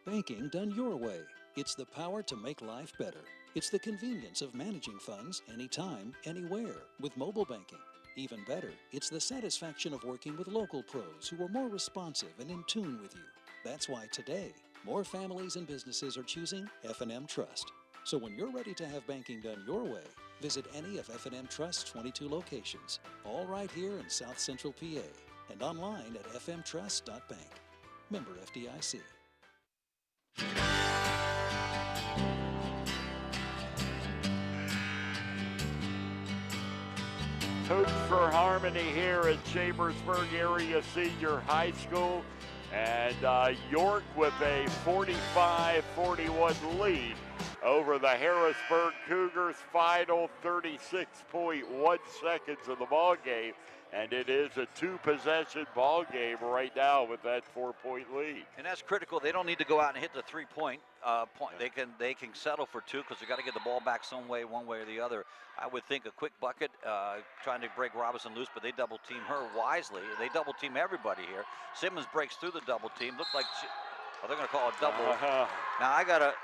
Banking done your way. It's the power to make life better. It's the convenience of managing funds anytime, anywhere with mobile banking. Even better, it's the satisfaction of working with local pros who are more responsive and in tune with you. That's why today, more families and businesses are choosing F&M Trust. So when you're ready to have banking done your way, visit any of F&M Trust's 22 locations, all right here in South Central PA, and online at fmtrust.bank. Member FDIC. Hoops for Harmony here at Chambersburg Area Senior High School. And York with a 45-41 lead over the Harrisburg Cougars. Final 36.1 seconds of the ball game. And it is a two-possession ball game right now with that 4-point lead. And that's critical. They don't need to go out and hit the three-point point. They can settle for two because they got to get the ball back some way, one way or the other. I would think a quick bucket, trying to break Robinson loose, but they double-team her wisely. They double-team everybody here. Simmons breaks through the double-team. Looked like they're going to call a double. Now I gotta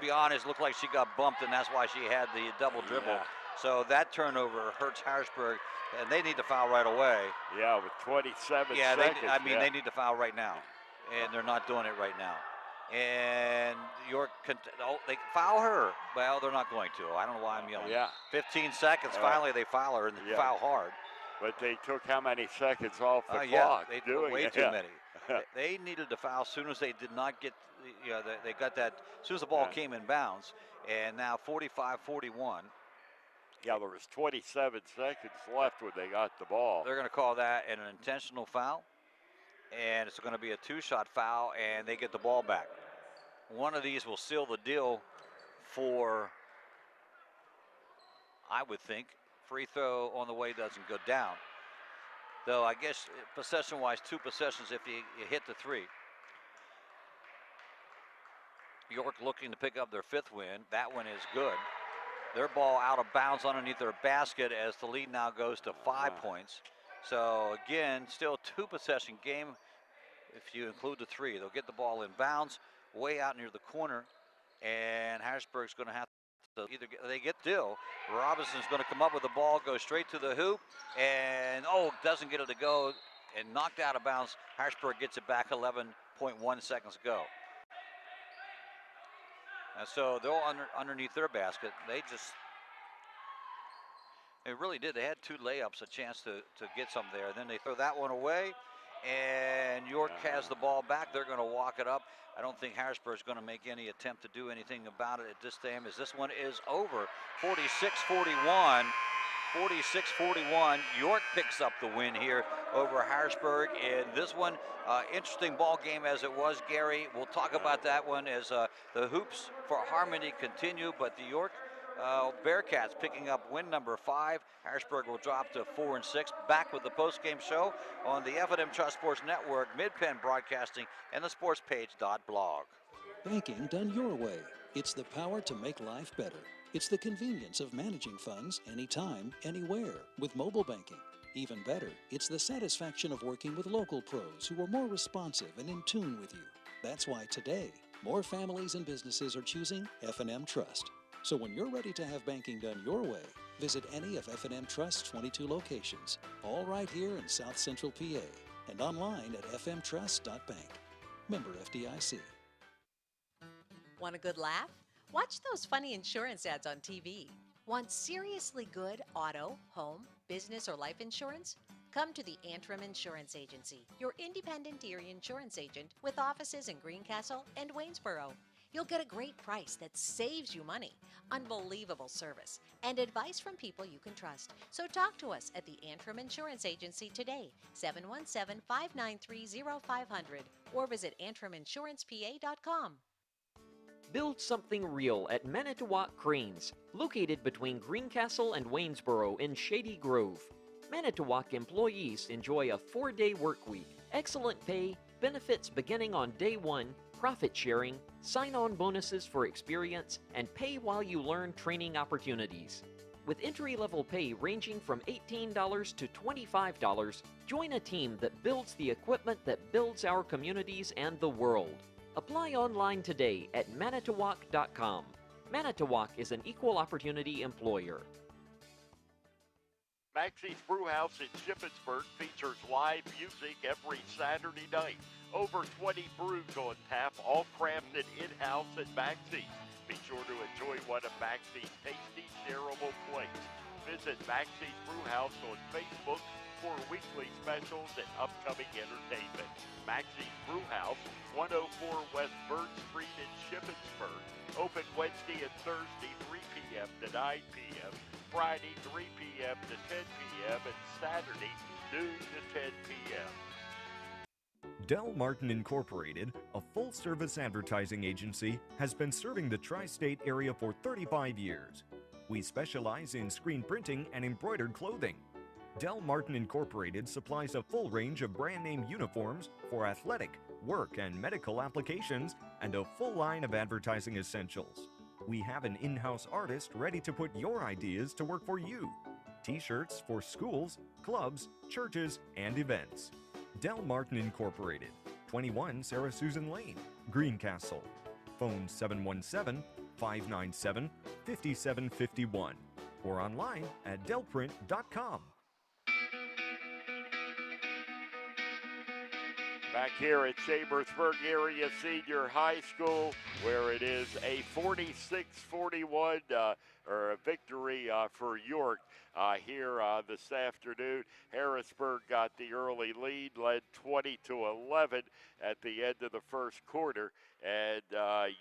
be honest. Looked like she got bumped, and that's why she had the double dribble. Yeah. So that turnover hurts Harrisburg. And they need to foul right away. Yeah, with 27 seconds. They need to foul right now. And they're not doing it right now. And York, they foul her. Well, they're not going to. I don't know why I'm yelling. Yeah. 15 seconds. Finally, they foul her, and they foul hard. But they took how many seconds off the clock? Yeah, they doing way it. too many. They needed to foul as soon as they did not get, they got that, as soon as the ball came in bounds. And now 45-41. Yeah, there was 27 seconds left when they got the ball. They're going to call that an intentional foul, and it's going to be a two-shot foul, and they get the ball back. One of these will seal the deal for, I would think, free throw on the way doesn't go down. Though I guess possession-wise, two possessions if you hit the three. York looking to pick up their fifth win. That one is good. Their ball out of bounds underneath their basket as the lead now goes to 5 points. So again, still a two-possession game if you include the three. They'll get the ball in bounds way out near the corner, and Harrisburg's going to have to either they get Dill. Robinson's going to come up with the ball, go straight to the hoop, and doesn't get it to go, and knocked out of bounds. Harrisburg gets it back 11.1 seconds ago. And so they're all underneath their basket. They really did. They had two layups, a chance to get some there. Then they throw that one away, and York has the ball back. They're going to walk it up. I don't think Harrisburg's going to make any attempt to do anything about it at this time, as this one is over. 46-41. 46-41. York picks up the win here over Harrisburg. And this one, interesting ball game as it was, Gary. We'll talk about that one as the hoops for Harmony continue. But the York Bearcats picking up win number 5. Harrisburg will drop to 4-6. Back with the postgame show on the F&M Trust Sports Network, Mid-Penn Broadcasting, and the sportspage.blog. Banking done your way. It's the power to make life better. It's the convenience of managing funds anytime, anywhere with mobile banking. Even better, it's the satisfaction of working with local pros who are more responsive and in tune with you. That's why today, more families and businesses are choosing F&M Trust. So when you're ready to have banking done your way, visit any of F&M Trust's 22 locations, all right here in South Central PA, and online at fmtrust.bank. Member FDIC. Want a good laugh? Watch those funny insurance ads on TV. Want seriously good auto, home, business, or life insurance? Come to the Antrim Insurance Agency, your independent Erie insurance agent with offices in Greencastle and Waynesboro. You'll get a great price that saves you money, unbelievable service, and advice from people you can trust. So talk to us at the Antrim Insurance Agency today, 717-593-0500, or visit antriminsurancepa.com. Build something real at Manitowoc Cranes, located between Greencastle and Waynesboro in Shady Grove. Manitowoc employees enjoy a 4-day work week, excellent pay, benefits beginning on day 1, profit sharing, sign-on bonuses for experience, and pay while you learn training opportunities. With entry-level pay ranging from $18 to $25, join a team that builds the equipment that builds our communities and the world. Apply online today at manitowoc.com. Manitowoc is an equal opportunity employer. Maxie's Brewhouse in Shippensburg features live music every Saturday night. Over 20 brews on tap, all crafted in-house at Maxie's. Be sure to enjoy one of Maxie's tasty, shareable plates. Visit Maxie's Brewhouse on Facebook for weekly specials and upcoming entertainment. Maxie's Brewhouse, 104 West Bird Street in Shippensburg. Open Wednesday and Thursday, 3 p.m. to 9 p.m. Friday, 3 p.m. to 10 p.m. and Saturday, noon to 10 p.m. Del Martin Incorporated, a full-service advertising agency, has been serving the tri-state area for 35 years. We specialize in screen printing and embroidered clothing. Del Martin Incorporated supplies a full range of brand-name uniforms for athletic, work, and medical applications, and a full line of advertising essentials. We have an in-house artist ready to put your ideas to work for you. T-shirts for schools, clubs, churches, and events. Del Martin Incorporated, 21 Sarah Susan Lane, Greencastle. Phone 717-597-5751 or online at delprint.com. Back here at Chambersburg Area Senior High School, where it is a 46-41 or a victory for York here this afternoon. Harrisburg got the early lead, led 20-11 at the end of the first quarter, and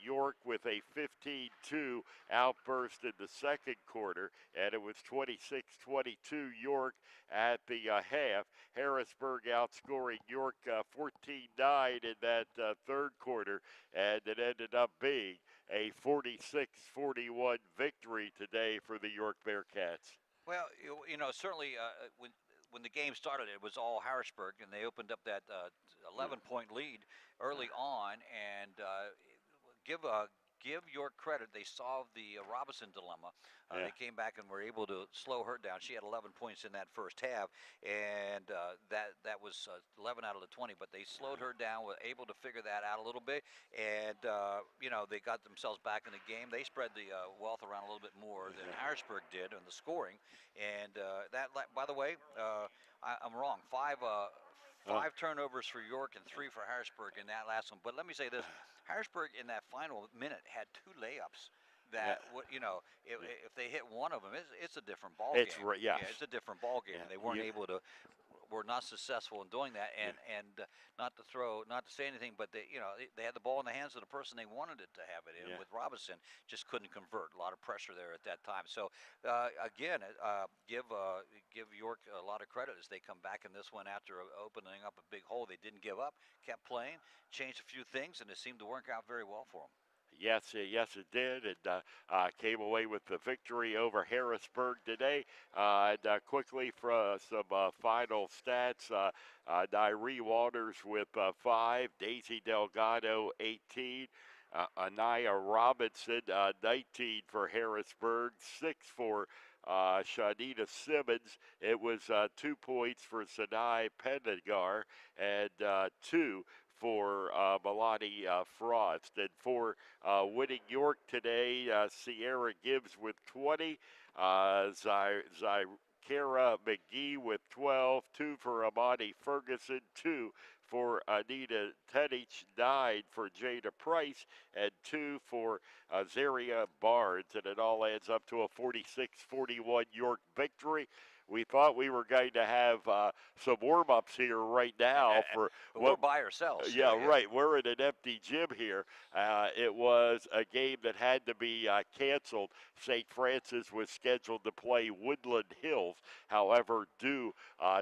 York with a 15-2 outburst in the second quarter, and it was 26-22 York at the half. Harrisburg outscoring York 14-9 in that third quarter, and it ended up being a 46-41 victory today for the York Bearcats. Well, you know, certainly when the game started, it was all Harrisburg, and they opened up that 11-point lead early on, and give York credit. They solved the Robinson dilemma. They came back and were able to slow her down. She had 11 points in that first half, and that was 11 out of the 20. But they slowed her down, were able to figure that out a little bit, and you know, they got themselves back in the game. They spread the wealth around a little bit more than Harrisburg did in the scoring. And that, by the way, I'm wrong. Five turnovers for York and 3 for Harrisburg in that last one. But let me say this. Harrisburg in that final minute had 2 layups that, you know, if they hit one of them, it's a different ball game. It's a different ball game. They weren't able to, were not successful in doing that. And not to say anything, but they had the ball in the hands of the person they wanted it to have it in. With Robinson, just couldn't convert. A lot of pressure there at that time. So again, give York a lot of credit as they come back in this one after opening up a big hole. They didn't give up, kept playing, changed a few things, and it seemed to work out very well for them. Yes, it did, and came away with the victory over Harrisburg today. And quickly for some final stats, Nyree Waters with 5, Daisy Delgado 18, Anaya Robinson 19 for Harrisburg, 6 for Shanita Simmons. It was 2 points for Sinai Pendagar and 2 for Milani Frost. And for winning York today, Sierra Gibbs with 20, Zyra McGee with 12, 2 for Amani Ferguson, 2 for Anita Tenich, 9 for Jada Price, and 2 for Zaria Barnes. And it all adds up to a 46-41 York victory. we thought we were going to have some warm-ups here right now for but we're by ourselves. Yeah, right. We're in an empty gym here. It was a game that had to be canceled. St. Francis was scheduled to play Woodland Hills. However, due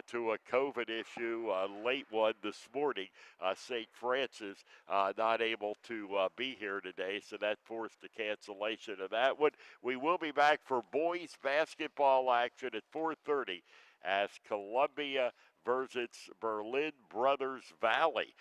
to a COVID issue, late one this morning, St. Francis not able to be here today, so that forced the cancellation of that one. We will be back for boys basketball action at 4:30 as Columbia versus Berlin Brothers Valley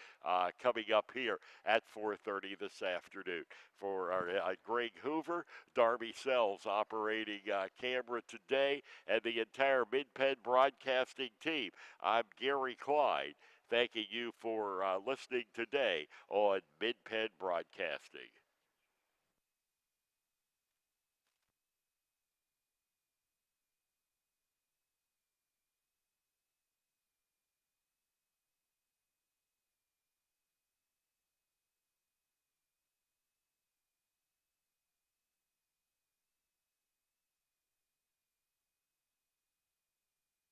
coming up here at 4:30 this afternoon. For our, Greg Hoover, Darby Sells operating camera today, and the entire Mid-Penn broadcasting team, I'm Gary Klein, thanking you for listening today on Mid-Penn Broadcasting.